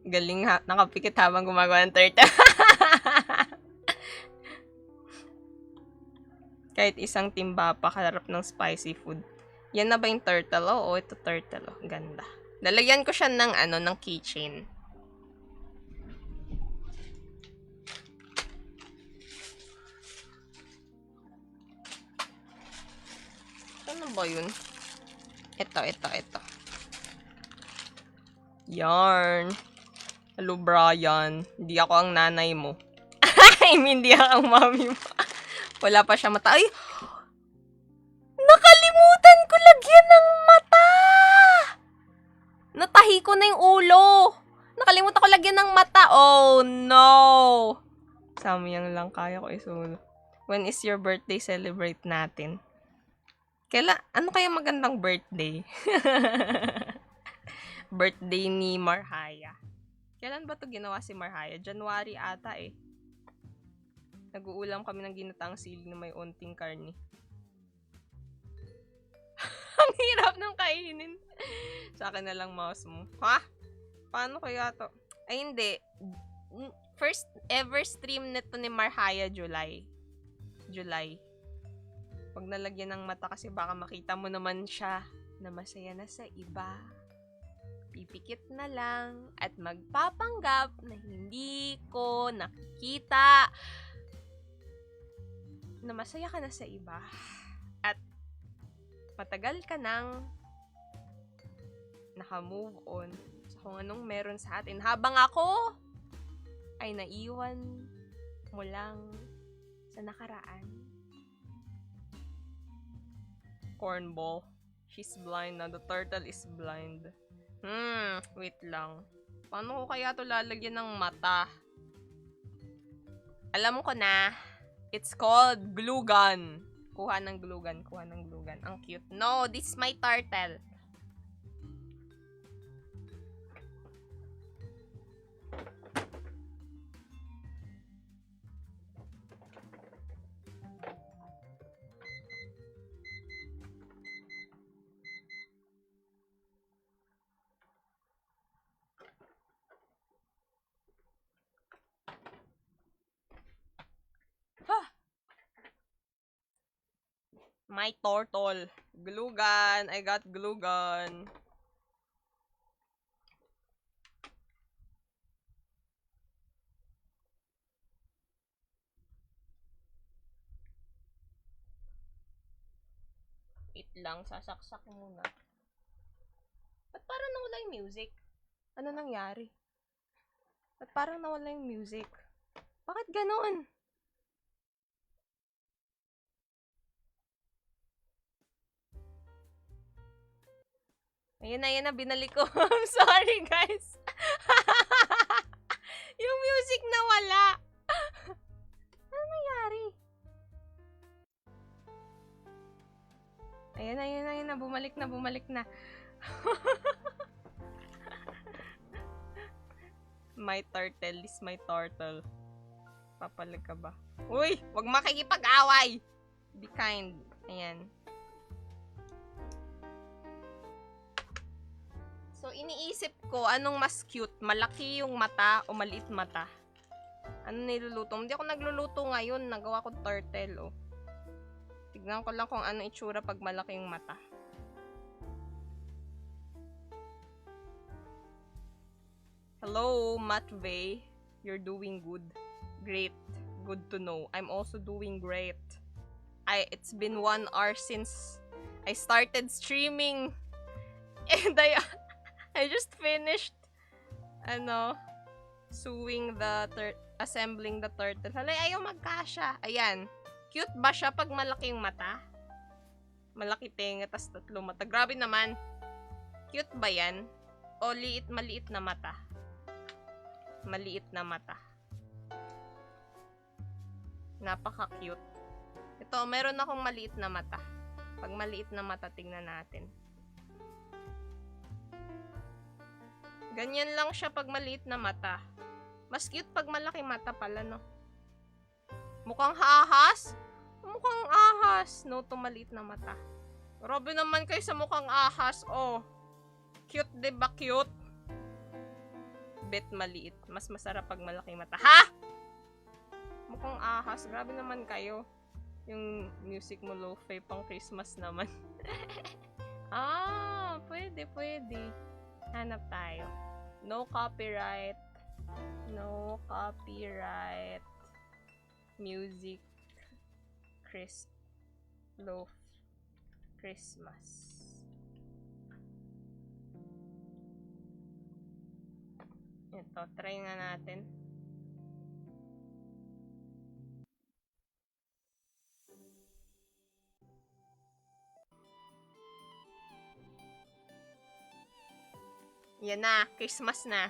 Galing ha. Nakapikit habang gumagawa ng turtle. Kahit isang timba pa, kaharap ng spicy food. Yan na ba yung turtle? Oo, ito turtle. Oh, ganda. Lalagyan ko siya ng ng keychain. Ano ba yun? Ito. Yarn. Hello, Brian. Hindi ako ang nanay mo. I mean, hindi ako ang mami mo. Wala pa siya mata. Ay! Nakalimutan ko lagyan ng mata! Natahi ko na yung ulo. Nakalimutan ko lagyan ng mata. Oh, no! Samyang lang kaya ko isulo. When is your birthday? Celebrate natin. Ano kaya magandang birthday? Birthday ni Marhaya. Kailan ba to ginawa si Marhaya? January ata eh. Nag-uulam kami ng ginataang sili na may unting karne. Ang hirap ng kainin. Sa akin na lang mouse mo. Ha? Paano kaya to? Ay hindi. First ever stream nito ni Marhaya, July. Pag nalagyan ng mata kasi baka makita mo naman siya na masaya na sa iba. Pipikit na lang at magpapanggap na hindi ko nakikita na masaya ka na sa iba. At matagal ka nang naka-move on sa kung anong meron sa atin. Habang ako ay naiwan mo lang sa nakaraan. Cornball. She's blind na. The turtle is blind. Wait lang. Paano ko kaya to lalagyan ng mata? Alam ko na. It's called glue gun. Kuha ng glue gun. Ang cute. No, this is my turtle. My turtle. Glue gun. I got glue gun. Wait lang. Sasaksak muna. Ba't parang nawala yung music? Ano nangyari? Ba't parang nawala yung music? Bakit ganoon? Ayan na, binalik ko. I'm sorry, guys. Yung music nawala. Ano nangyari? Ayan na. Bumalik na. My turtle is my turtle. Papalag ka ba? Uy! Wag makikipag-away! Be kind. Ayan. So, iniisip ko, anong mas cute? Malaki yung mata o maliit mata? Ano niluluto? Hindi ako nagluluto ngayon. Nagawa ko turtle, oh. Tignan ko lang kung ano itsura pag malaki yung mata. Hello, Matvey. You're doing good. Great. Good to know. I'm also doing great. It's been 1 hour since I started streaming. And I just finished assembling the turtle. Hala, ayaw magkasya. Ayan. Cute ba siya pag malaki yung mata? Malaki tenga, tas 3 mata. Grabe naman. Cute ba yan? O maliit na mata? Maliit na mata. Napaka-cute. Ito, meron akong maliit na mata. Pag maliit na mata, tingnan natin. Ganyan lang siya pag maliit na mata. Mas cute pag malaki mata pala, no? Mukhang ahas? Mukhang ahas. No to maliit na mata. Grabe naman kayo sa mukhang ahas. Oh. Cute, diba? Cute. Bet maliit. Mas masarap pag malaki mata. Ha? Mukhang ahas. Grabe naman kayo. Yung music mo lo-fi pang Christmas naman. Ah, pwede, pwede. Hanap tayo. No copyright. No copyright. Music. Loaf. Christmas. Ito, try nga natin. Yan na, Christmas na.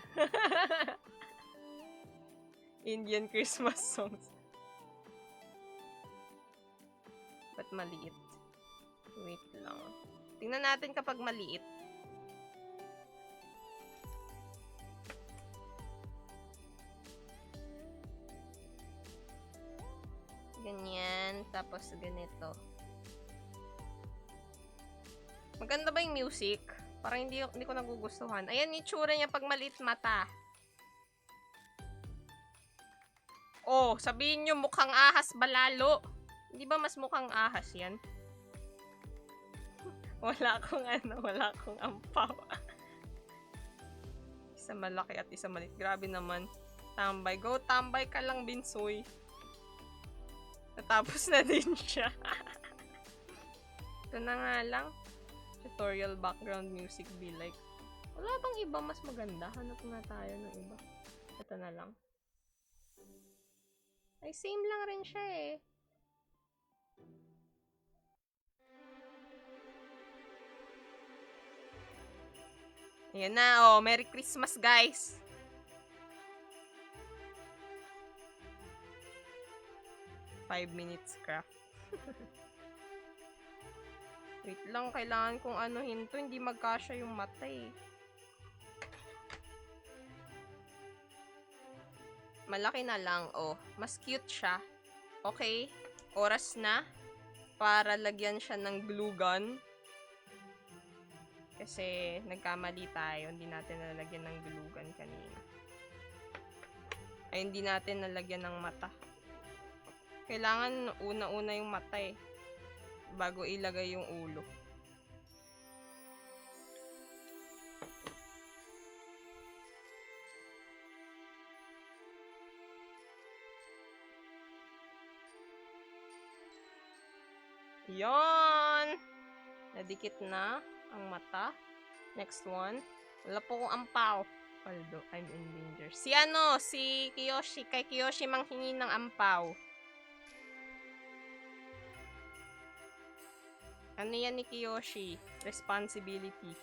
Indian Christmas songs. Ba't maliit? Wait lang. Tingnan natin kapag maliit. Ganyan. Tapos ganito. Maganda ba yung music? Parang hindi ko nagugustuhan. Ayan yung tsura niya pag maliit mata. Oh, sabihin nyo mukhang ahas balalo. Hindi ba mas mukhang ahas yan? Wala akong ampaw. Isa malaki at isa maliit. Grabe naman. Tambay. Go, tambay ka lang, Binsoy. Natapos na din siya. Ito na nga lang. Tutorial background music be like. Wala bang iba mas maganda? Hanap nga tayo ng iba. Ito na lang. Ay, same lang rin siya eh. Ayan na, oh. Merry Christmas, guys. Five minutes craft. Wait lang, kailangan kong anuhin to. Hindi magkasya yung mata eh. Malaki na lang, oh. Mas cute siya. Okay. Oras na. Para lagyan siya ng glue gun. Kasi nagkamali tayo. Hindi natin nalagyan ng glue gun kanina. Ay, hindi natin nalagyan ng mata. Kailangan una-una yung mata eh. Bago ilagay yung ulo. Yon! Nadikit na ang mata. Next one. Wala po kong ampaw. Although I'm in danger. Si Kiyoshi. Kay Kiyoshi manghingi ng ampaw. Ano yan ni Kiyoshi? Responsibility.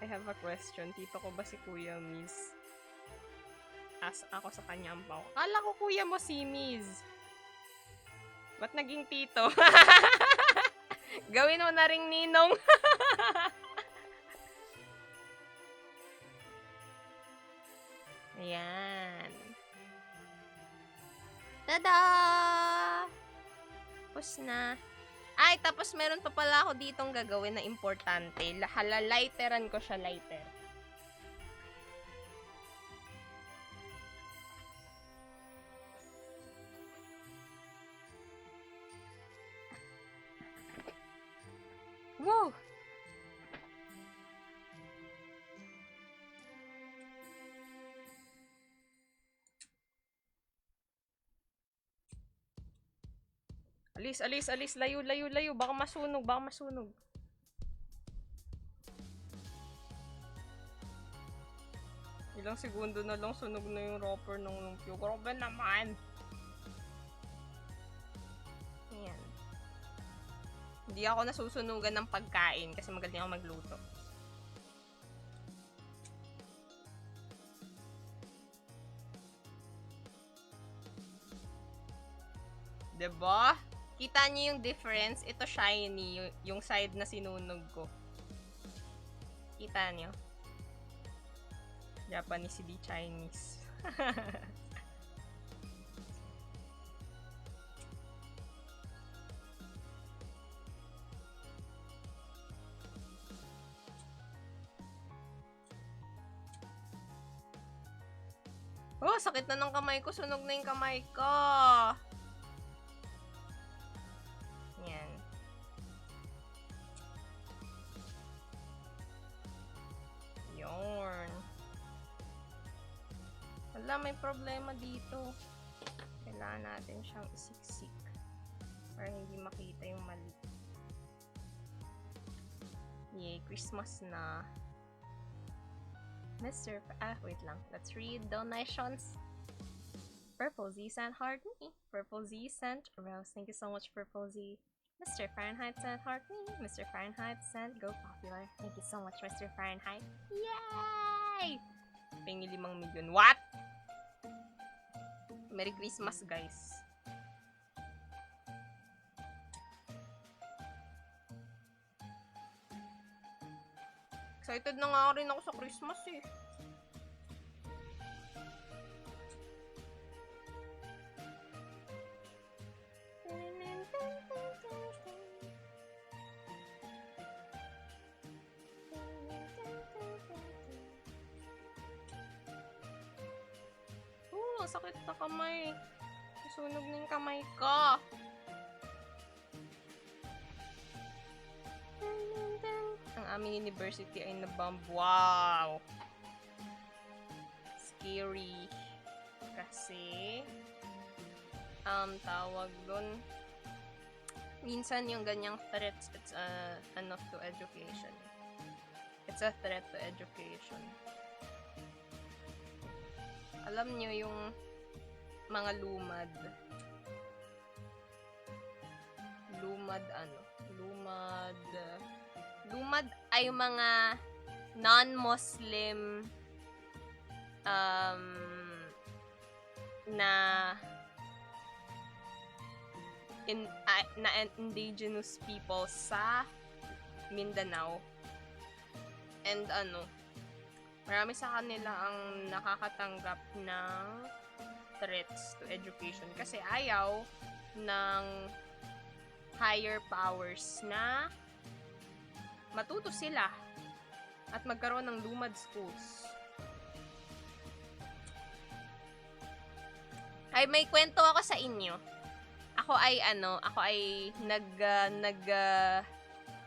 I have a question. Tito ko ba si Kuya Miz? Ask ako sa kanya ampaw. Kala ko kuya mo si Miz. Ba't naging tito? Gawin mo na ring ninong. Ayan. Tada! Tapos na. Ay, tapos meron pa pala ako ditong gagawin na importante. Halaliteran ko siya, lighter. Woo! Alis, alis, alis. Layo, layo, layo. Baka masunog, baka masunog. Ilang segundo na lang sunog na yung wrapper ng lumpio. Grabe naman. Ayan. Hindi ako nasusunugan ng pagkain kasi magaling ako magluto. Diba? Kita niyo yung difference? Ito shiny, yung side na sinunog ko. Kita niyo? Japanese, di Chinese. Oh, sakit na ng kamay ko. Sunog na yung kamay ko. Yan. Yorn. Wala, may problema dito. Kailangan natin siyang isiksik para hindi makita yung mali. Yay, Christmas na. Wait lang. Let's read donations. Purple Z sent heart me. Purple Z sent Rose. Thank you so much, Purple Z. Mr. Fahrenheit sent heart me. Mr. Fahrenheit sent Go Popular. Thank you so much, Mr. Fahrenheit. Yay! Pingi 5 milyon. What? Merry Christmas, guys. Excited na nga rin ako sa Christmas eh. Sakit na kamay. Sunog na yung kamay ko. Ang aming university ay nabomb. Wow! Scary. Kasi, tawag dun, minsan yung ganyang threats, it's enough to education. It's a threat to education. Alam nyo yung mga lumad. Lumad ay mga non-Muslim na indigenous people sa Mindanao. And marami sa kanila ang nakakatanggap ng threats to education kasi ayaw ng higher powers na matuto sila at magkaroon ng lumad schools. Ay, may kwento ako sa inyo. Ako ay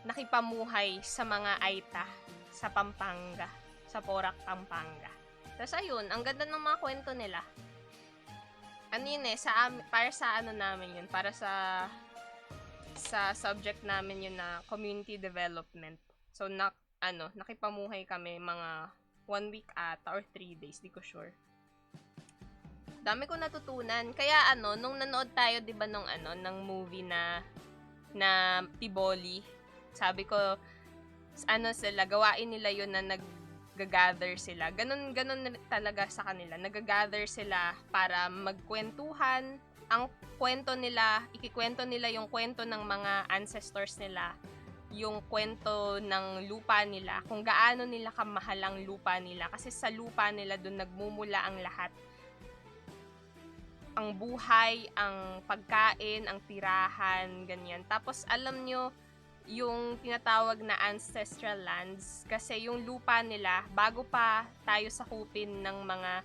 nakipamuhay sa mga Aita sa Pampanga. Sa Porac, Pampanga. Tapos ayun, ang ganda ng mga kwento nila. Para sa namin yun, para sa subject namin yun na community development. So, nakipamuhay kami mga 1 week ata or 3 days, di ko sure. Dami ko natutunan. Kaya nung nanood tayo, di ba, ng movie na Tiboli, sabi ko, sila, gawain nila yun na nag-gather sila. Ganun talaga sa kanila. Nag-gather sila para magkwentuhan. Ang kwento nila, ikikwento nila yung kwento ng mga ancestors nila, yung kwento ng lupa nila, kung gaano nila kamahal ang lupa nila. Kasi sa lupa nila doon nagmumula ang lahat. Ang buhay, ang pagkain, ang tirahan, ganyan. Tapos alam nyo, yung tinatawag na ancestral lands, kasi yung lupa nila, bago pa tayo sakupin ng mga,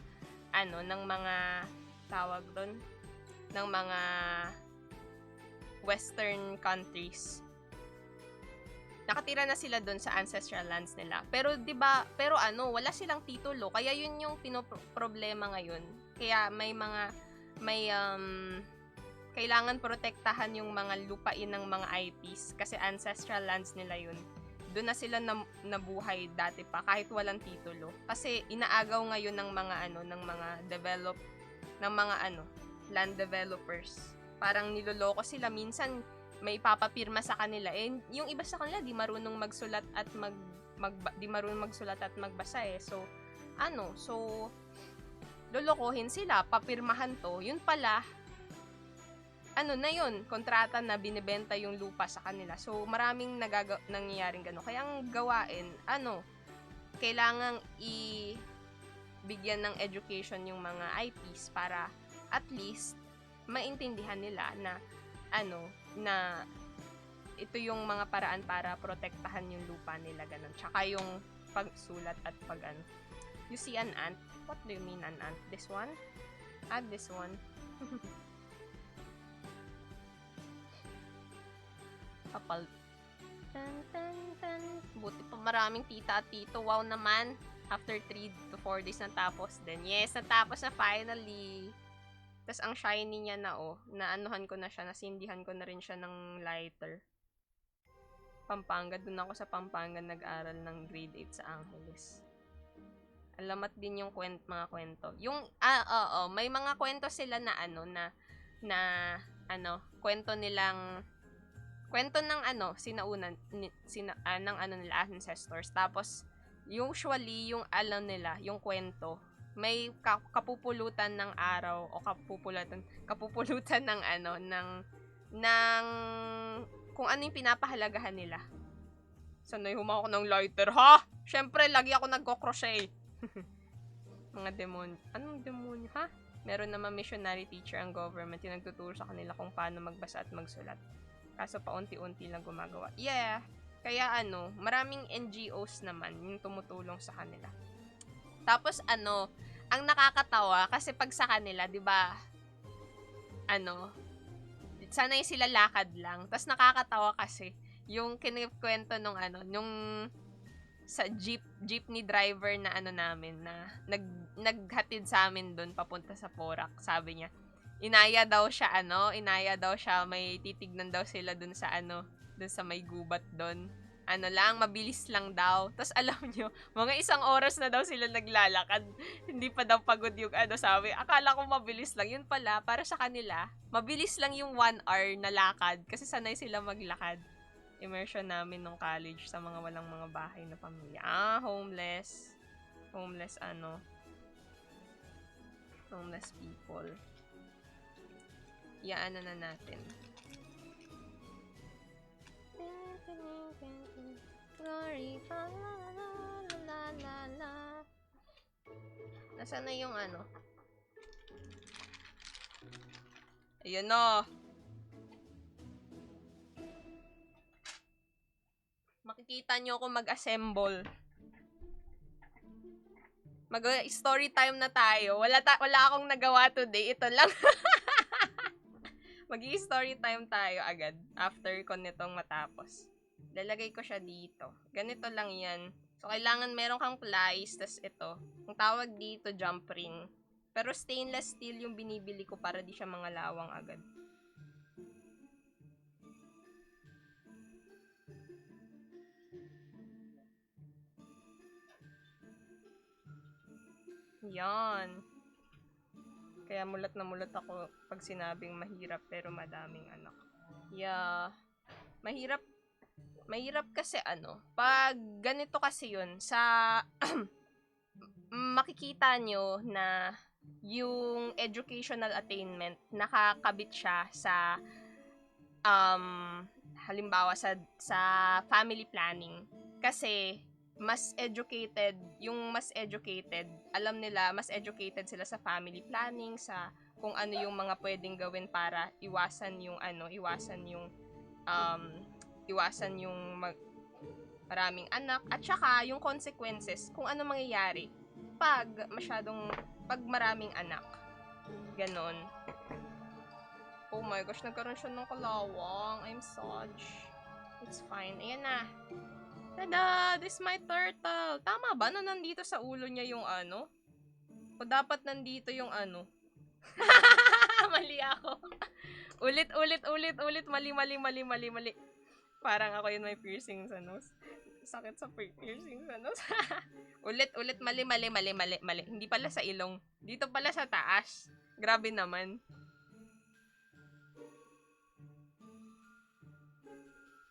tawag doon, ng mga western countries, nakatira na sila doon sa ancestral lands nila. Pero, wala silang titulo, kaya yun yung pinoproblema ngayon. Kaya kailangan protektahan yung mga lupain ng mga IPs kasi ancestral lands nila yun. Doon na sila nabuhay dati pa kahit walang titulo. Kasi inaagaw ngayon ng mga land developers. Parang niloloko sila, minsan may papapirma sa kanila. Yung iba sa kanila di marunong magsulat at magbasa eh. So lolokohin sila, papirmahan to. Yun pala, kontrata na binibenta yung lupa sa kanila. So, maraming nangyayaring gano'n. Kaya ang gawain, kailangang bigyan ng education yung mga IPs para at least maintindihan nila na na ito yung mga paraan para protektahan yung lupa nila, ganun. Tsaka yung pagsulat at You see an ant? What do you mean an ant? This one? This one. Kapal. Tan, tan, tan. Buti pa maraming tita at tito. Wow naman. After 3 to 4 days natapos din. Yes, natapos na finally. Tapos ang shiny niya na naanuhan ko na siya, nasindihan ko na rin siya ng lighter. Pampanga, dun ako sa Pampanga nag-aral ng grade 8 sa Angeles. Alamat din yung mga kwento. Yung, may mga kwento sila na kwento nilang, kwento ng sinaunan, ng nila ancestors. Tapos, usually, yung nila, yung kwento, may kapupulutan ng araw o kapupulutan ng ng kung ano yung pinapahalagahan nila. Sanay humawak ng lighter, ha? Syempre, lagi ako nagko-crochet. Mga demonyo. Anong demonyo, ha? Meron naman missionary teacher ang government yung nagtuturo sa kanila kung paano magbasa at magsulat. Kaso paunti-unti lang gumagawa. Yeah. Kaya maraming NGOs naman yung tumutulong sa kanila. Tapos ang nakakatawa kasi pag sa kanila, 'di ba? Sanay sila lakad lang. Tapos nakakatawa kasi yung kinikwento nung sa jeepney driver na namin na naghatid sa amin doon papunta sa Porac. Sabi niya, inaya daw siya, may titignan daw sila doon sa doon sa may gubat doon. Mabilis lang daw. Tapos alam nyo, mga 1 oras na daw sila naglalakad. Hindi pa daw pagod yung sabi. Akala ko mabilis lang. Yun pala, para sa kanila, mabilis lang yung 1 hour na lakad. Kasi sanay sila maglakad. Immersion namin nung college sa mga walang mga bahay na pamilya. Homeless. Homeless homeless people. Iaan na natin. Glory, la la la la. Nasaan na yung Ayun na. Makikita nyo ako mag-assemble. Mag-story time na tayo. Wala akong nagawa today. Ito lang. Mag-i-story time tayo agad after ko nitong matapos. Lalagay ko siya dito. Ganito lang yan. So, kailangan meron kang plies, tas ito. Ang tawag dito, jump ring. Pero stainless steel yung binibili ko para di siya mangalawang agad. Yan. Kaya mulat na mulat ako pag sinabing mahirap pero madaming anak. Yeah. Mahirap kasi pag ganito kasi yun, sa makikita nyo na yung educational attainment, nakakabit siya sa halimbawa sa family planning. Kasi mas educated, alam nila, mas educated sila sa family planning, sa kung ano yung mga pwedeng gawin para iwasan yung maraming anak, at saka yung consequences kung ano mangyayari pag maraming anak. Ganon. Oh my gosh, nagkaroon siya ng kalawang. I'm sad. It's fine. Ayan na. Tada! This is my turtle. Tama ba na nandito sa ulo niya yung O dapat nandito yung Mali ako. Ulit. Mali. Parang ako yun may piercing sa nose. Sakit sa piercing sa nose. ulit. Mali. Hindi pala sa ilong. Dito pala sa taas. Grabe naman.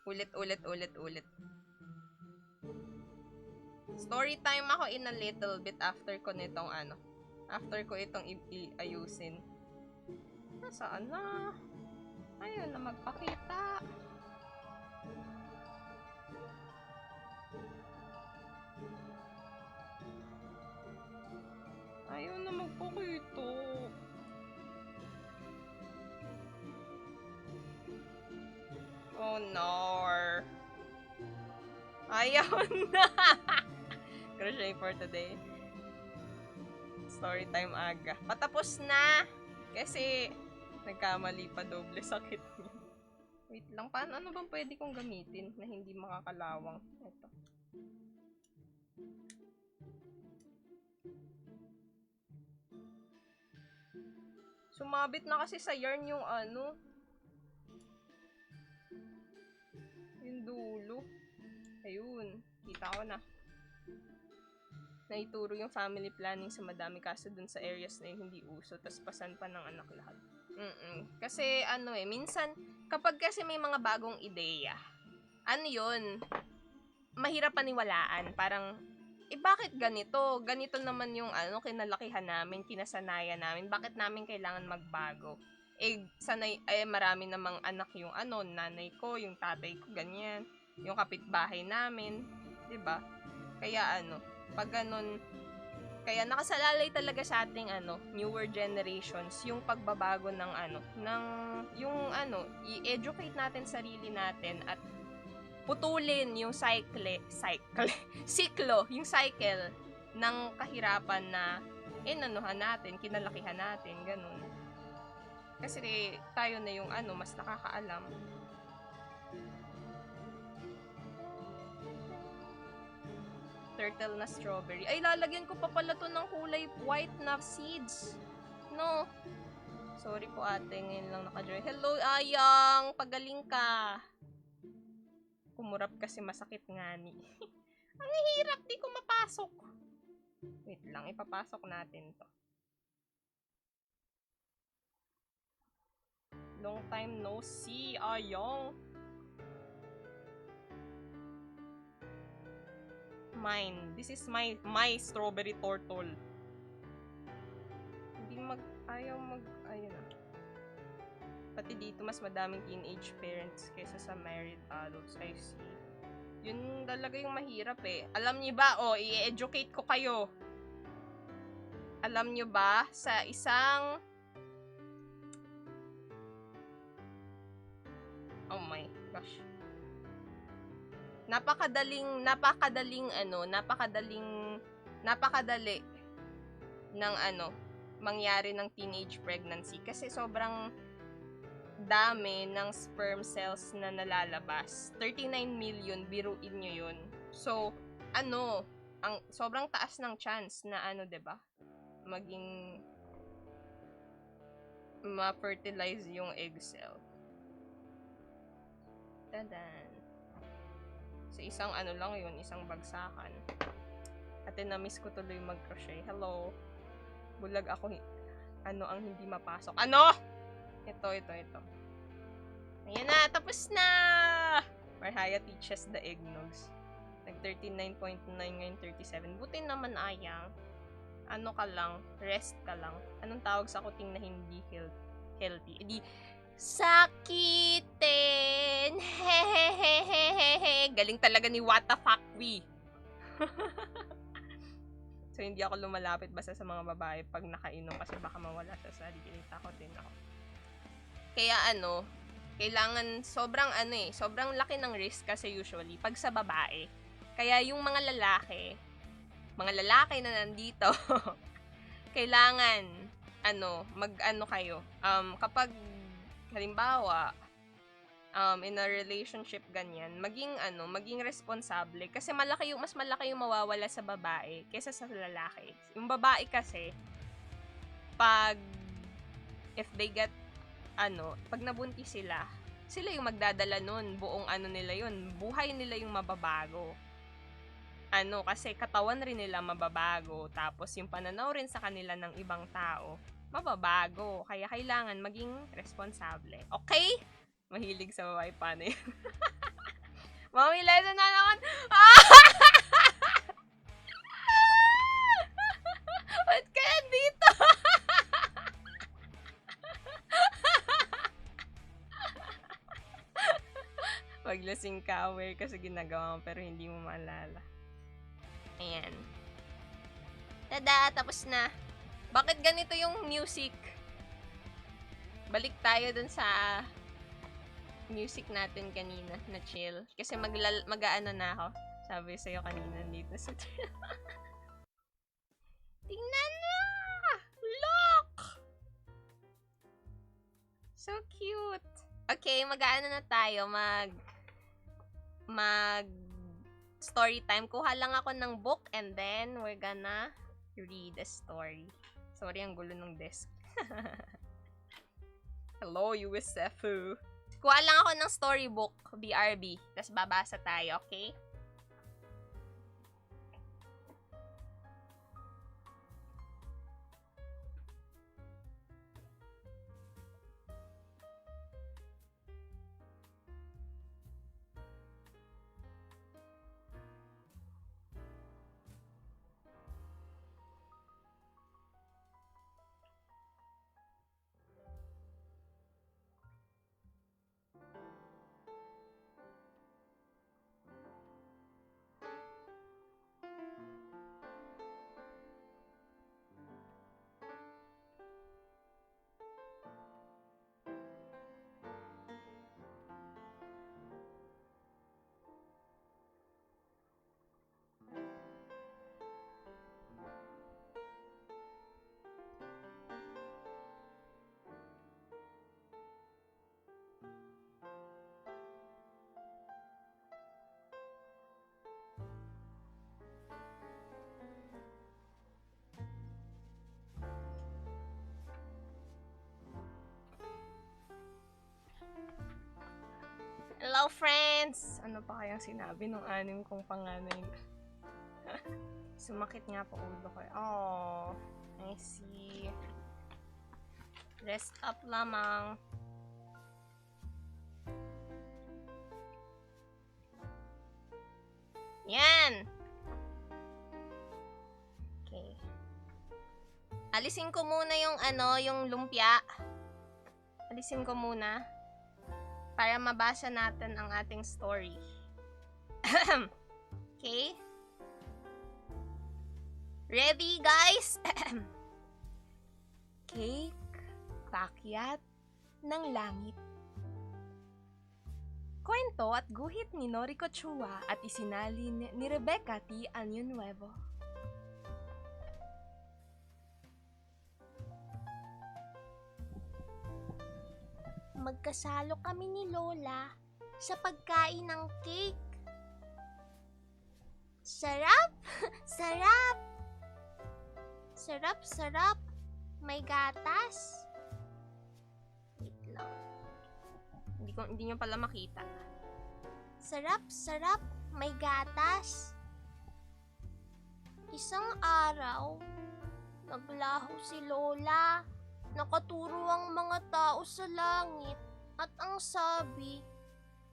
Ulit. Story time ako in a little bit after ko nitong after ko itong iayusin. Nasaan na? Ayun na magpakita. Ayaw na magpakito. Oh no. Ayaw na. Crochet for today. Story time aga. Patapos na. Kasi nagkamali pa, doble sakit niya. Wait lang, paano ano bang pwede kong gamitin na hindi makakalawang? Ito. Sumabit na kasi sa yarn yung ano. Yung dulo. Ayun, kita ko na. Naituro yung family planning sa madami kaso dun sa areas na yung hindi uso, tas pasan pa ng anak lahat. Kasi ano minsan kapag kasi may mga bagong ideya, ano yun, mahirap paniwalaan. Parang, bakit ganito? Ganito naman yung ano, kinalakihan namin, kinasanayan namin. Bakit namin kailangan magbago? Marami namang anak yung ano, nanay ko, yung tatay ko, ganyan. Yung kapitbahay namin, 'di ba? Kaya ano, pag ganun, kaya nakasalalay talaga sa ating ano, newer generations yung pagbabago ng ano, ng yung ano, i-educate natin sarili natin at putulin yung siklo, yung cycle ng kahirapan na inanuhan natin, kinalakihan natin, ganun. Kasi tayo na yung ano, mas nakakaalam. Turtle na strawberry. Ay, lalagyan ko pa pala to ng kulay white na seeds. No. Sorry po ate, ngayon lang naka-join. Hello, Ayang! Pagaling ka. Kumurap kasi masakit nga ni. Ang hirap, di ko mapasok. Wait lang, ipapasok natin to. Long time no see, Ayang. Mine. This is my strawberry turtle. Hindi ayun na. Pati dito mas madaming teenage parents kaysa sa married adults. I see. Yun talaga yung mahirap Alam niyo ba, i-educate ko kayo. Alam niyo ba, sa isang oh my gosh. Napakadali ng ano, mangyari ng teenage pregnancy kasi sobrang dami ng sperm cells na nalalabas. 39 million, biruin nyo yun. So, ano, ang sobrang taas ng chance na ano, 'di ba? Maging ma-fertilize yung egg cell. Tadan. Sa isang ano lang yun, isang bagsakan. At na-miss ko tuloy mag-crochet. Hello. Bulag ako. Ano ang hindi mapasok? Ano? Ito. Ayan na, tapos na! Marhaya teaches the eggnogs. Nag 39.9 ngayon 37. Buti naman Ayang. Ano ka lang, rest ka lang. Anong tawag sa kuting na hindi healthy? Edi, sakitin! Hehehehehe! Galing talaga ni What the fuck we. So, hindi ako lumalapit basta sa mga babae pag nakainom kasi baka mawala sa sarili. Takot din ako. Kaya ano, kailangan sobrang laki ng risk kasi usually pag sa babae. Kaya yung mga lalaki na nandito, kailangan mag-ano kayo. Kapag halimbawa, in a relationship ganyan, maging responsable kasi mas malaki yung mawawala sa babae kaysa sa lalaki. Yung babae kasi if they get pag nabuntis sila yung magdadala nun, buong nila yun, buhay nila yung mababago. Kasi katawan rin nila mababago, tapos yung pananaw rin sa kanila ng ibang tao mababago. Kaya kailangan maging responsable. Okay? Mahilig sa babae, paano yun? Mami, lesson na naman! Ba't kaya dito? Paglasing ka, aware ka sa ginagawa mo, pero hindi mo maalala. Ayan. Tada! Tapos na. Bakit ganito yung music? Balik tayo dun sa music natin kanina na chill. Kasi mag-aano na ako. Sabi sa'yo kanina dito sa tingnan mo! Look! So cute! Okay, mag-aano na tayo. Mag story time. Kuha lang ako ng book and then we're gonna read a story. Sorry, ang gulo ng desk. Hello, Yusefu. Kuha lang ako ng storybook, BRB. Tapos babasa tayo, okay? Hello, friends! Ano pa kayang sinabi nung anim kong panganay? Sumakit nga po ulo ko. Oh, I see. Rest up lamang. Yan! Okay. Alisin ko muna yung yung lumpia. Alisin ko muna. Para mabasa natin ang ating story. Okay? Ready, guys? Cake, pakyat ng langit. Kwento at guhit ni Noriko Chua at isinalin ni Rebecca T. Año Nuevo. Magkasalo kami ni Lola sa pagkain ng cake. Sarap! Sarap! Sarap, sarap! May gatas. Wait lang. Hindi nyo pala makita. Sarap, sarap! May gatas. Isang araw, naglaho si Lola. Nakaturo ang mga tao sa langit at ang sabi,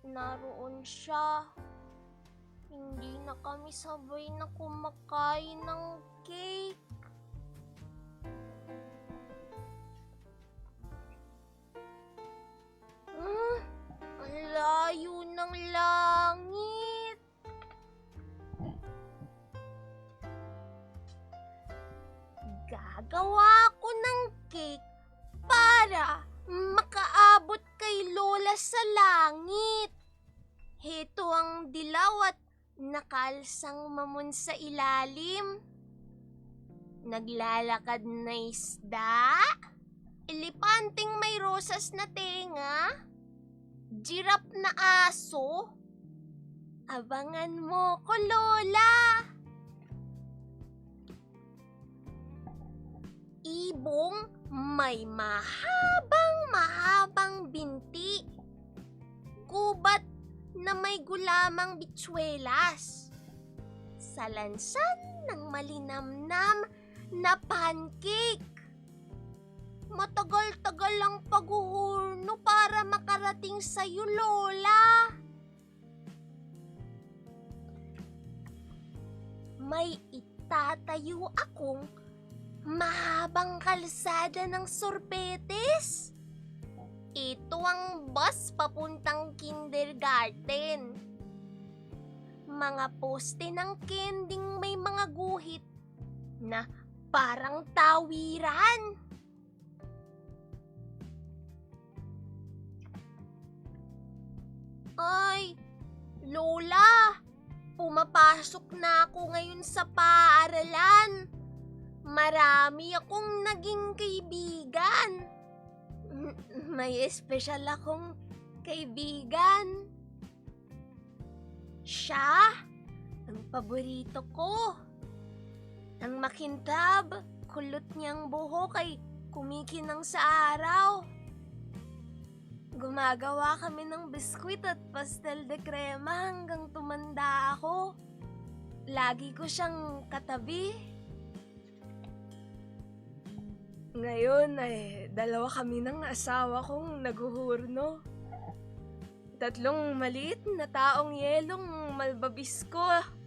naroon siya. Hindi na kami sabay na kumakain ng cake. Ang layo ng langit. Gagawa ko ng cake para makaabot kay Lola sa langit. Heto ang dilaw at nakalsang mamon sa ilalim. Naglalakad na isda. Elepanteng may rosas na tenga. Girap na aso. Abangan mo ko, Lola. Ibong may mahabang binti. Gubat na may gulamang bitswelas. Salansan ng malinamnam na pancake. Matagal-tagal ang paghuhurno para makarating sa'yo, Lola. May itatayo akong mahabang kalsada ng sorbetes. Ito ang bus papuntang kindergarten. Mga poste ng kending may mga guhit na Parang tawiran. Ay, Lola, pumapasok na ako ngayon sa paaralan. Marami akong naging kaibigan. May espesyal akong kaibigan. Siya, ang paborito ko. Ang makintab, kulot niyang buhok ay kumikinang sa araw. Gumagawa kami ng biskwit at pastel de crema hanggang tumanda ako. Lagi ko siyang katabi. Ngayon ay dalawa kami ng asawa kong naghuhurno. 3 maliit na taong yelong malbabisko.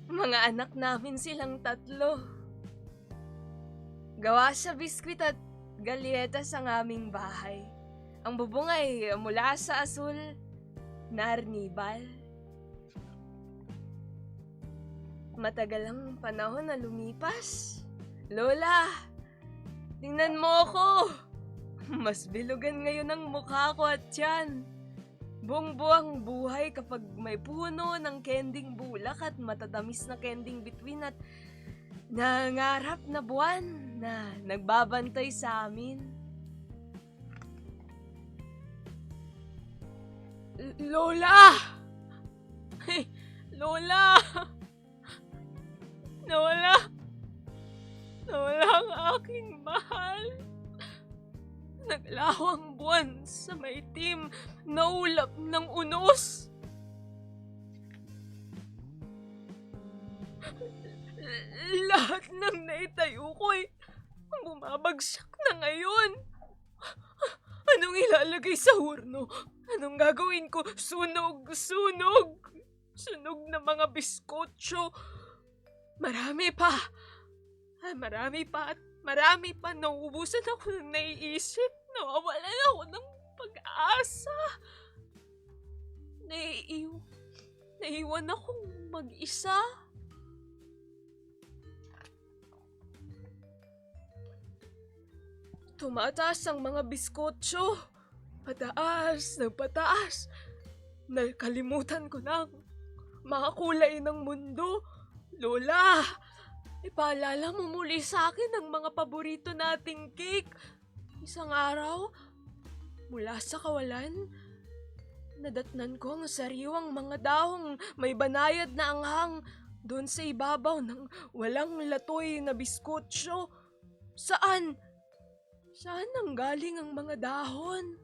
Mga anak namin silang 3. Gawa sa biskwit at galyetas ang aming bahay. Ang bubong ay mula sa asul na arnibal. Matagal ang panahon na lumipas. Lola, tingnan mo ako! Mas bilugan ngayon ang mukha ko at tiyan. Buong-buwang buhay kapag may puno ng kending bulak at matatamis na kending bituin at nangarap na buwan na nagbabantay sa amin. Lola! Lola! Nawala ang aking mahal. Naglaho ang buwan sa maitim na ulap ng unos. Lahat ng naitayo ko ay bumabagsak na ngayon. Anong ilalagay sa hurno? Anong gagawin ko? Sunog! Sunog! Sunog na mga biskotso. Marami pa at marami pa. Nauubusan ako ng naiisip. Nawawalan ako ng pag-asa. Naiiwan akong mag-isa. Tumataas ang mga biskotso. Pataas ng pataas. Nakalimutan ko na ang mga kulay ng mundo. Lola, ipaalala mo muli sa akin ang mga paborito nating cake. Isang araw, mula sa kawalan, nadatnan ko ang sariwang mga dahong may banayad na anghang doon sa ibabaw ng walang latoy na biskotso. Saan nanggaling ang mga dahon?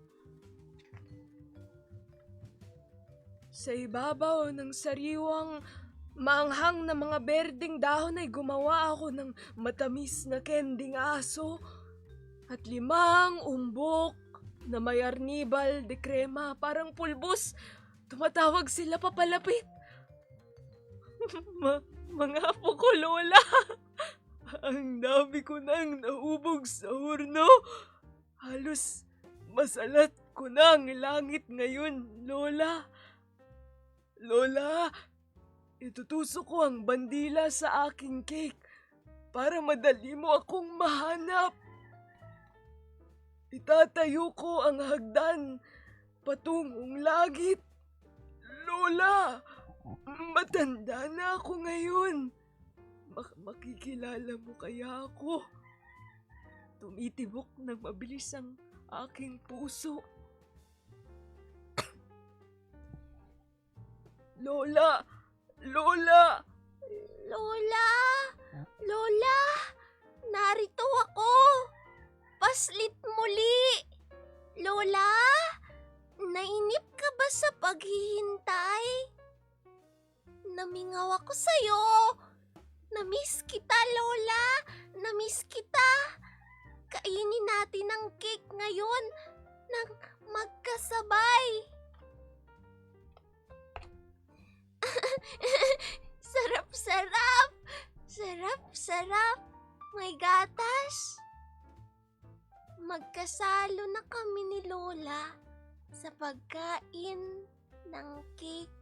Sa ibabaw ng sariwang maanghang na mga berdeng dahon ay gumawa ako ng matamis na kending aso at 5 umbok na may arnibal de crema, parang pulbos. Tumatawag sila papalapit. Mga apo ko, Lola. Ang dami ko nang naubog sa hurno. Halos masalat ko na ang langit ngayon, Lola. Lola, itutusok ko ang bandila sa aking cake para madali mo akong mahanap. Itatayo ko ang hagdan patungong langit. Lola, matanda na ako ngayon. Makikilala mo kaya ako? Tumitibok ng mabilis ang aking puso. Lola! Lola! Lola! Lola! Narito ako! Paslit muli! Lola! Nainip ka ba sa paghihintay? Namingaw ako sa'yo! Namiss kita, Lola! Namiss kita! Kainin natin ang cake ngayon nang magkasabay! Sarap-sarap! Sarap-sarap! May gatas! Magkasalo na kami ni Lola sa pagkain ng cake.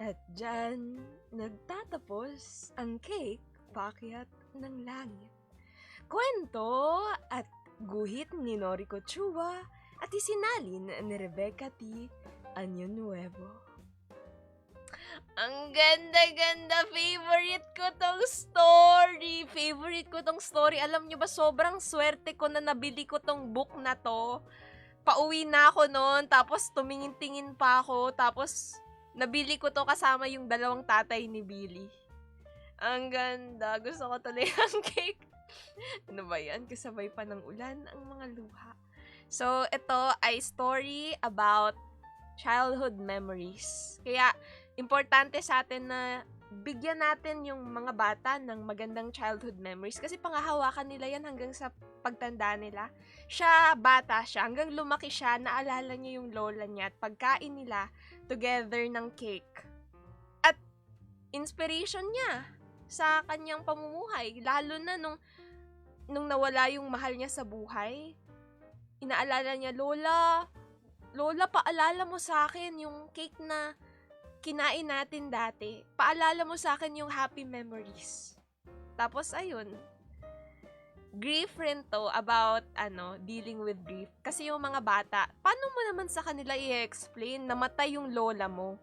At dyan, nagtatapos ang cake paakyat ng langit. Kwento at guhit ni Noriko Chua at isinalin ni Rebecca T. Año Nuevo. Ang ganda-ganda! Favorite ko tong story! Favorite ko tong story. Alam nyo ba, sobrang swerte ko na nabili ko tong book na to. Pauwi na ako noon, tapos tumingin-tingin pa ako, tapos nabili ko to kasama yung dalawang tatay ni Billy. Ang ganda. Gusto ko tuloy ang cake. Ano ba yan? Kasabay pa ng ulan ang mga luha. So, ito ay story about childhood memories. Kaya, importante sa atin na bigyan natin yung mga bata ng magandang childhood memories kasi pangahawakan nila yan hanggang sa pagtanda nila. Siya, bata siya, hanggang lumaki siya, naalala niya yung lola niya at pagkain nila together ng cake. At inspiration niya sa kanyang pamumuhay, lalo na nung nawala yung mahal niya sa buhay. Inaalala niya, Lola, paalala mo sa akin yung cake na kinain natin dati. Paalala mo sa akin yung happy memories. Tapos, ayun. Grief rin to about, dealing with grief. Kasi yung mga bata, paano mo naman sa kanila i-explain na matay yung lola mo?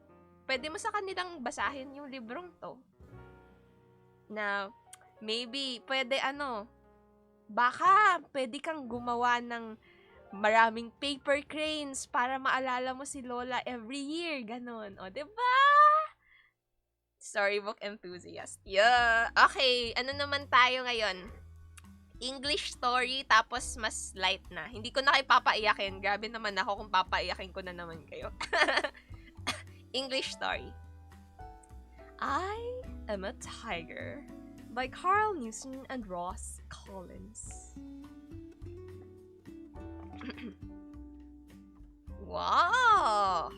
Pwede mo sa kanilang basahin yung librong to. Na, maybe, baka pwede kang gumawa ng maraming paper cranes para maalala mo si Lola every year. Ganon. O, diba? Storybook enthusiast. Yeah. Okay, ano naman tayo ngayon? English story, tapos mas light na. Hindi ko na kayo papaiyakin. Grabe naman ako kung papaiyakin ko na naman kayo. English story. I Am a Tiger by Carl Newson and Ross Collins. Wow!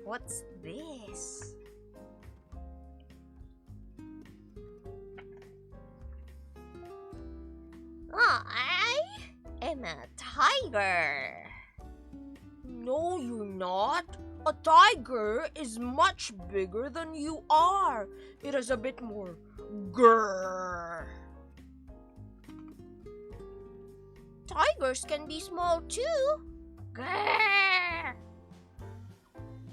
What's this? I am a tiger. No, you're not. A tiger is much bigger than you are. It has a bit more grrr. Tigers can be small too. Grrr.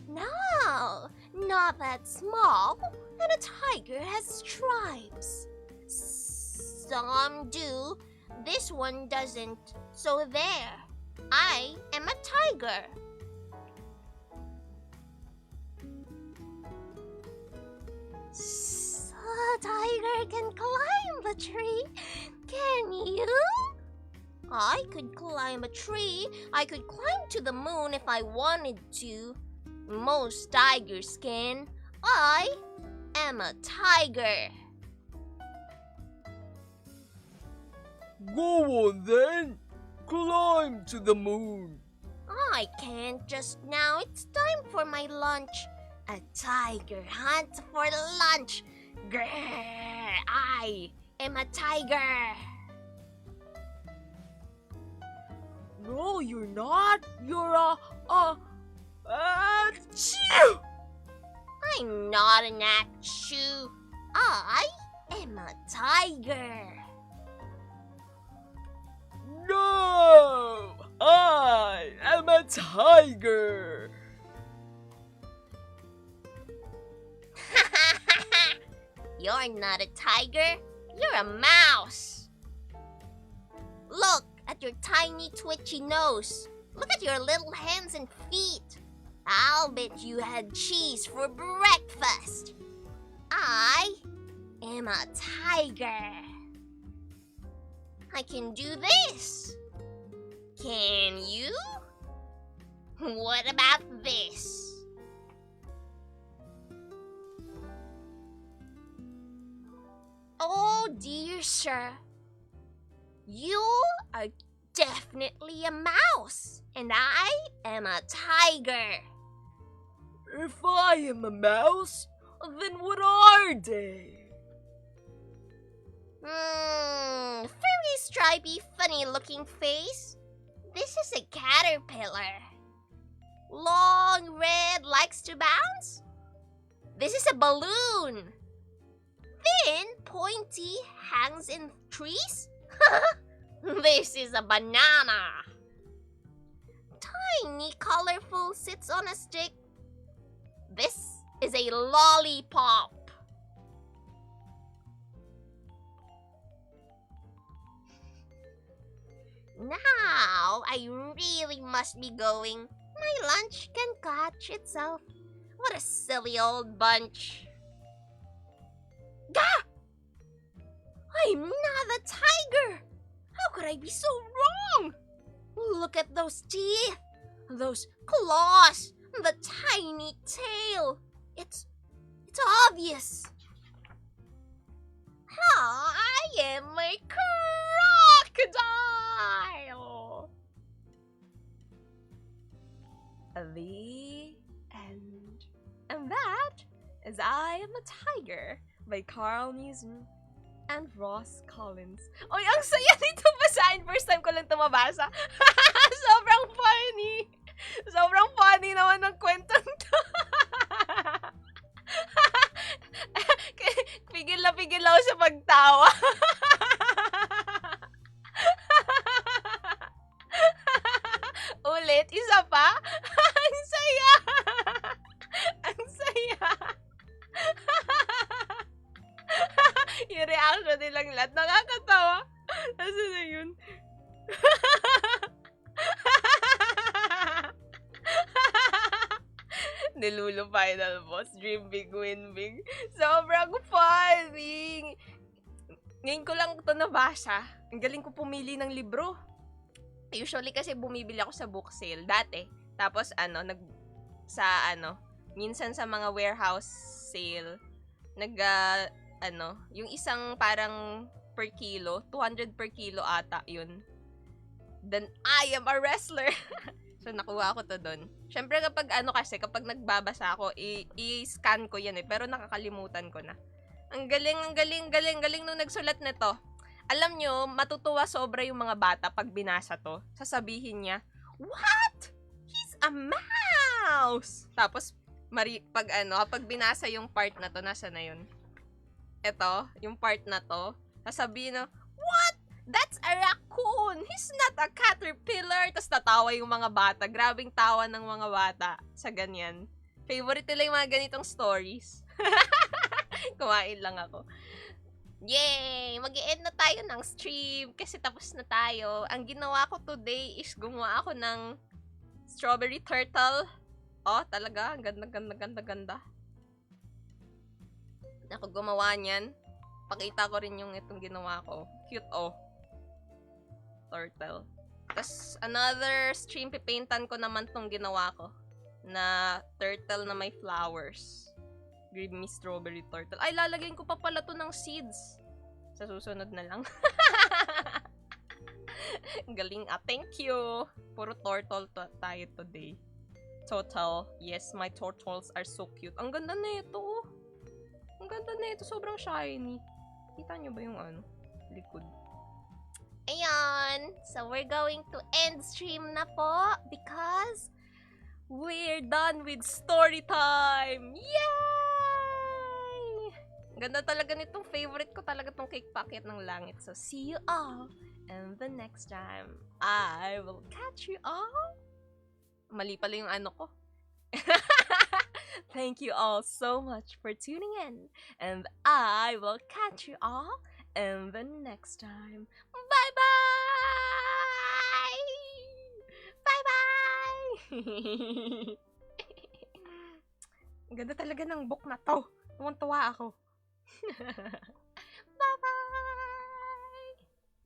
No, not that small. And a tiger has stripes. Some do. This one doesn't. So there. I am a tiger. A tiger can climb the tree. Can you? I could climb a tree. I could climb to the moon if I wanted to. Most tigers can. I am a tiger. Go on then. Climb to the moon. I can't just now. It's time for my lunch. A tiger hunts for lunch. Grrr, I am a tiger. No, you're not. You're achoo! I'm not an achoo. I am a tiger. No! I am a tiger. You're not a tiger. You're a mouse. Look at your tiny twitchy nose. Look at your little hands and feet. I'll bet you had cheese for breakfast. I am a tiger. I can do this. Can you? What about this? Oh dear sir, you are definitely a mouse, and I am a tiger. If I am a mouse, then what are they? Furry, stripy, funny-looking face. This is a caterpillar. Long, red, likes to bounce. This is a balloon. Thin, pointy, hangs in trees? This is a banana. Tiny, colorful, sits on a stick. This is a lollipop. Now, I really must be going. My lunch can catch itself. What a silly old bunch. Gah! I'm not a tiger! How could I be so wrong? Look at those teeth, those claws, the tiny tail. It's obvious. I am a crocodile. The end. And that is I Am a Tiger by Carl Newson and Ross Collins. Oy, ang saya nito basahin. First time ko lang ito mabasa. Sobrang funny. Sobrang funny naman ng kwentong to. Pigil na ako sa pagtawa. Ulit, isa pa. Ang saya. Ang saya. Yung reaction nilang lahat, nakakatawa. Nasa na yun? Nilulu Final Boss, Dream Big, Win Big. Sobrang funny! Ngayon ko lang ito nabasa. Ang galing ko pumili ng libro. Usually kasi bumibili ako sa book sale dati. Tapos minsan sa mga warehouse sale, yung isang parang per kilo, 200 per kilo ata yun. Then, I am a wrestler! So, nakuha ko to doon. Siyempre, kapag nagbabasa ako, i-scan ko yan pero nakakalimutan ko na. Ang galing nung nagsulat nito. Alam nyo, matutuwa sobra yung mga bata pag binasa to. Sasabihin niya, "What? He's a mouse!" Tapos, kapag binasa yung part na to, nasa na yun? Ito, yung part na to, sasabihin na, "What? That's a raccoon! He's not a caterpillar!" Tapos tatawa yung mga bata. Grabing tawa ng mga bata sa ganyan. Favorite nila yung mga ganitong stories. Kumain lang ako. Yay! Mag-i-end na tayo ng stream kasi tapos na tayo. Ang ginawa ko today is gumawa ako ng strawberry turtle. Oh, talaga? Ang ganda. Ako gumawa niyan. Pakita ko rin yung itong ginawa ko. Cute, oh. Turtle. Tapos, another stream, pipaintan ko naman tong ginawa ko. Na turtle na may flowers. Creamy strawberry turtle. Ay, lalagyan ko pa pala to ng seeds. Sa susunod na lang. Galing, thank you. Puro turtle tayo today. Total. Yes, my turtles are so cute. Ang ganda na ito, oh. Ang ganda na ito. Sobrang shiny. Kita nyo ba yung likod? Ayan. So, we're going to end stream na po because We're done with story time! Yay! Ganda talaga nitong favorite ko talaga tong cake packet ng langit. So, see you all and the next time. I will catch you all. Mali pala yung ko. Thank you all so much for tuning in. And I will catch you all in the next time. Bye-bye! Bye-bye! Ang ganda talaga ng book na to. Tuwang-tuwa ako. Bye-bye!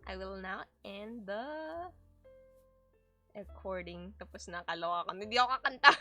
I will now end the recording. Tapos nakaloka ko. Hindi ako kakanta.